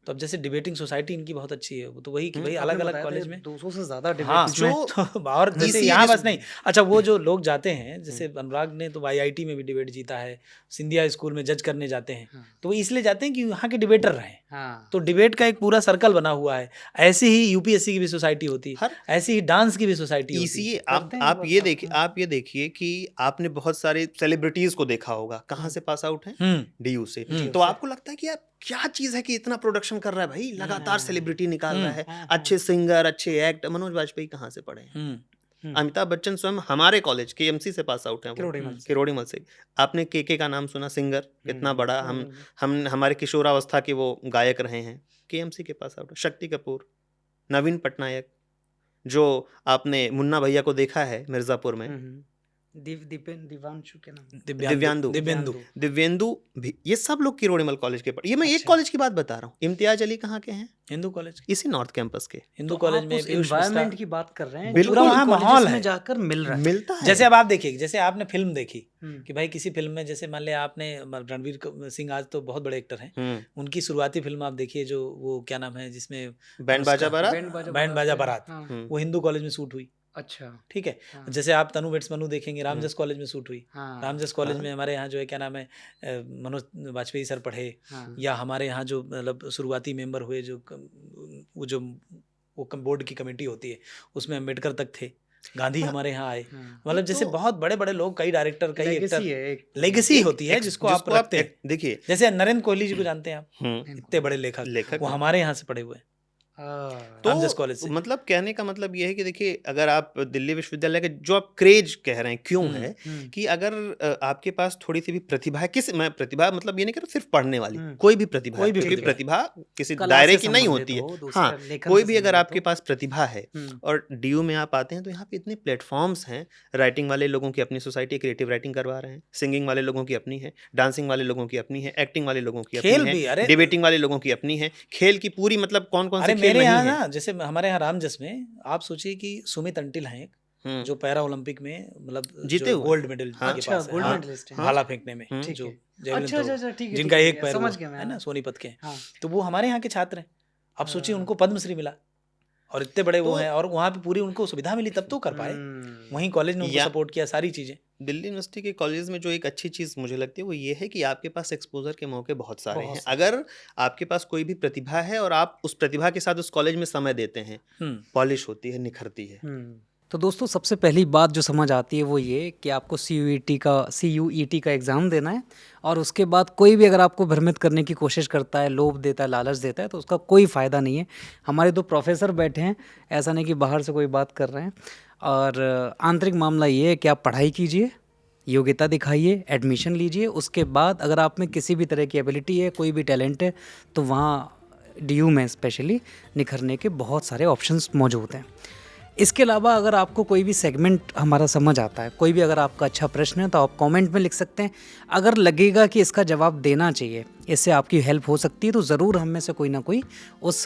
तो अब जैसे डिबेटिंग सोसाइटी इनकी बहुत अच्छी है, तो वही कि भाई अलग अलग कॉलेज में 200 से ज्यादा हाँ डिबेट तो और जैसे ECA यहाँ जिस- बस नहीं, अच्छा वो जो लोग जाते हैं जैसे अनुराग ने तो IIT में भी डिबेट जीता है, सिंधिया स्कूल में जज करने जाते हैं, हाँ। तो वो इसलिए जाते हैं कि यहाँ के डिबेटर रहे। हाँ। तो डिबेट का एक पूरा सर्कल बना हुआ है। ऐसी ही यूपीएससी की भी सोसाइटी होती है, हर ऐसी ही डांस की भी सोसाइटी होती है। ECA करते हैं आप वो ये सब, देखिए, आप ये देखिए कि आपने बहुत सारे सेलिब्रिटीज को देखा होगा, कहाँ से पास आउट हैं, DU से। तो आपको लगता है कि यार क्या चीज है कि इतना प्रोडक्शन कर रहा है भाई, लगातार सेलिब्रिटी निकाल रहा है, अच्छे सिंगर, अच्छे एक्ट। मनोज वाजपेयी कहाँ से पढ़े हैं? अमिताभ बच्चन स्वयं हमारे कॉलेज KMC से पास आउट हैं, किरोड़ीमल से। आपने KK का नाम सुना, सिंगर कितना बड़ा, हम हमारे किशोरावस्था के वो गायक रहे हैं, KMC के पास आउट है। शक्ति कपूर, नवीन पटनायक, जो आपने मुन्ना भैया को देखा है मिर्जापुर में, दिव्यांशु के नाम, दिव्येंदु भी, ये सब लोग किरोड़ीमल कॉलेज के ये मैं एक कॉलेज की बात बता रहा हूँ। इम्तियाज अली कहाँ के हैं? हिंदू कॉलेज, इसी नॉर्थ कैंपस के हिंदू कॉलेज में। एनवायरनमेंट की बात कर रहे हैं, बिल्कुल, पूरा वहाँ माहौल है, जाकर मिलता है। जैसे अब आप देखिए, जैसे आपने फिल्म देखी कि भाई किसी फिल्म में, जैसे मान लिया आपने रणवीर सिंह आज तो बहुत बड़े एक्टर हैं, उनकी शुरुआती फिल्म आप देखिए जो वो क्या नाम है जिसमें बैंड बाजा बारात, वो हिंदू कॉलेज में शूट हुई। अच्छा, ठीक है। जैसे आप तनु वेट्स मनु देखेंगे, रामजस कॉलेज में शूट हुई। रामजस कॉलेज में हमारे यहाँ जो है क्या नाम है मनोज वाजपेयी सर पढ़े, या हमारे यहाँ जो मतलब शुरुआती मेंबर हुए जो वो बोर्ड की कमेटी होती है उसमें अम्बेडकर तक थे, गांधी हमारे यहाँ आए, मतलब जैसे बहुत बड़े बड़े लोग, कई डायरेक्टर, कई एक्टर, लेगेसी होती है जिसको आप रखते हैं। देखिए जैसे नरेंद्र कोहली जी को जानते हैं आप, इतने बड़े लेखक, वो हमारे यहाँ से पढ़े हुए हैं, रामजस कॉलेज से। मतलब कहने का मतलब ये है कि देखिए, अगर आप दिल्ली विश्वविद्यालय के जो आप क्रेज कह रहे हैं, क्यों है कि अगर आपके पास थोड़ी सी भी प्रतिभा है, मैं प्रतिभा मतलब ये नहीं कह रहा सिर्फ पढ़ने वाली, कोई भी प्रतिभा, क्योंकि प्रतिभा किसी दायरे की नहीं होती है। हाँ, कोई भी अगर आपके पास प्रतिभा है और DU में आप आते हैं, तो यहाँ पे इतने प्लेटफॉर्म्स हैं। राइटिंग वाले लोगों की अपनी सोसाइटी क्रिएटिव राइटिंग करवा रहे हैं, सिंगिंग वाले लोगों की अपनी है, डांसिंग वाले लोगों की अपनी है, एक्टिंग वाले लोगों की अपनी है, डिबेटिंग वाले लोगों की अपनी है, खेल की पूरी, मतलब कौन कौन से मेरे यहाँ ना, जैसे हमारे यहाँ रामजस में आप सोचिए कि सुमित अंटिल हैं एक, जो पैरा ओलंपिक में मतलब जीते हुए गोल्ड मेडल के पास गोल्ड मेडलिस्ट है, भाला फेंकने में, जो जिनका एक पैर है ना सोनीपत के, तो वो हमारे यहाँ के छात्र हैं। अब सोचिए उनको पद्मश्री मिला और इतने बड़े वो हैं, और वहाँ पे पूरी उनको सुविधा मिली तब तो कर पाए, वहीं कॉलेज ने उनको सपोर्ट किया, सारी चीजें। दिल्ली यूनिवर्सिटी के कॉलेज में जो एक अच्छी चीज़ मुझे लगती है वो ये है कि आपके पास एक्सपोजर के मौके बहुत सारे हैं। अगर आपके पास कोई भी प्रतिभा है और आप उस प्रतिभा के साथ उस कॉलेज में समय देते हैं, पॉलिश होती है, निखरती है। तो दोस्तों, सबसे पहली बात जो समझ आती है वो ये कि आपको CUET का एग्ज़ाम देना है, और उसके बाद कोई भी अगर आपको भ्रमित करने की कोशिश करता है, लोभ देता है, लालच देता है, तो उसका कोई फ़ायदा नहीं है। हमारे 2 प्रोफेसर बैठे हैं, ऐसा नहीं कि बाहर से कोई बात कर रहे हैं। और आंतरिक मामला ये है कि आप पढ़ाई कीजिए, योग्यता दिखाइए, एडमिशन लीजिए, उसके बाद अगर आप में किसी भी तरह की एबिलिटी है, कोई भी टैलेंट है, तो वहाँ DU में स्पेशली निखरने के बहुत सारे ऑप्शंस मौजूद हैं। इसके अलावा अगर आपको कोई भी सेगमेंट हमारा समझ आता है, कोई भी अगर आपका अच्छा प्रश्न है, तो आप कमेंट में लिख सकते हैं। अगर लगेगा कि इसका जवाब देना चाहिए, इससे आपकी हेल्प हो सकती है, तो ज़रूर हम में से कोई ना कोई उस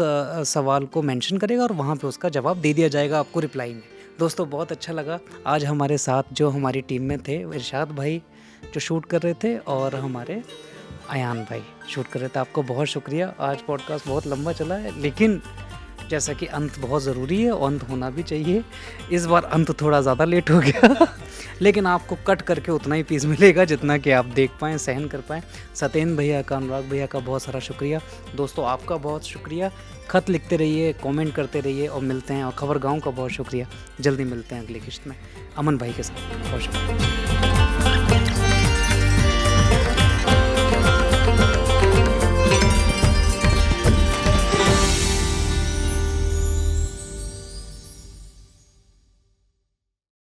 सवाल को मेंशन करेगा और वहाँ पे उसका जवाब दे दिया जाएगा आपको रिप्लाई में। दोस्तों, बहुत अच्छा लगा। आज हमारे साथ जो हमारी टीम में थे, इरशाद भाई जो शूट कर रहे थे, और हमारे अयान भाई शूट कर रहे थे। आपको बहुत शुक्रिया। आज पॉडकास्ट बहुत लंबा चला है, लेकिन जैसा कि अंत बहुत ज़रूरी है, और अंत होना भी चाहिए। इस बार अंत थोड़ा ज़्यादा लेट हो गया लेकिन आपको कट करके उतना ही पीस मिलेगा जितना कि आप देख पाएँ, सहन कर पाएँ। सत्येंद्र भैया का, अनुराग भैया का बहुत सारा शुक्रिया। दोस्तों, आपका बहुत शुक्रिया। खत लिखते रहिए, कमेंट करते रहिए, और मिलते हैं। और खबर गाँव का बहुत शुक्रिया। जल्दी मिलते हैं अगली किस्त में अमन भाई के साथ। बहुत शुक्रिया।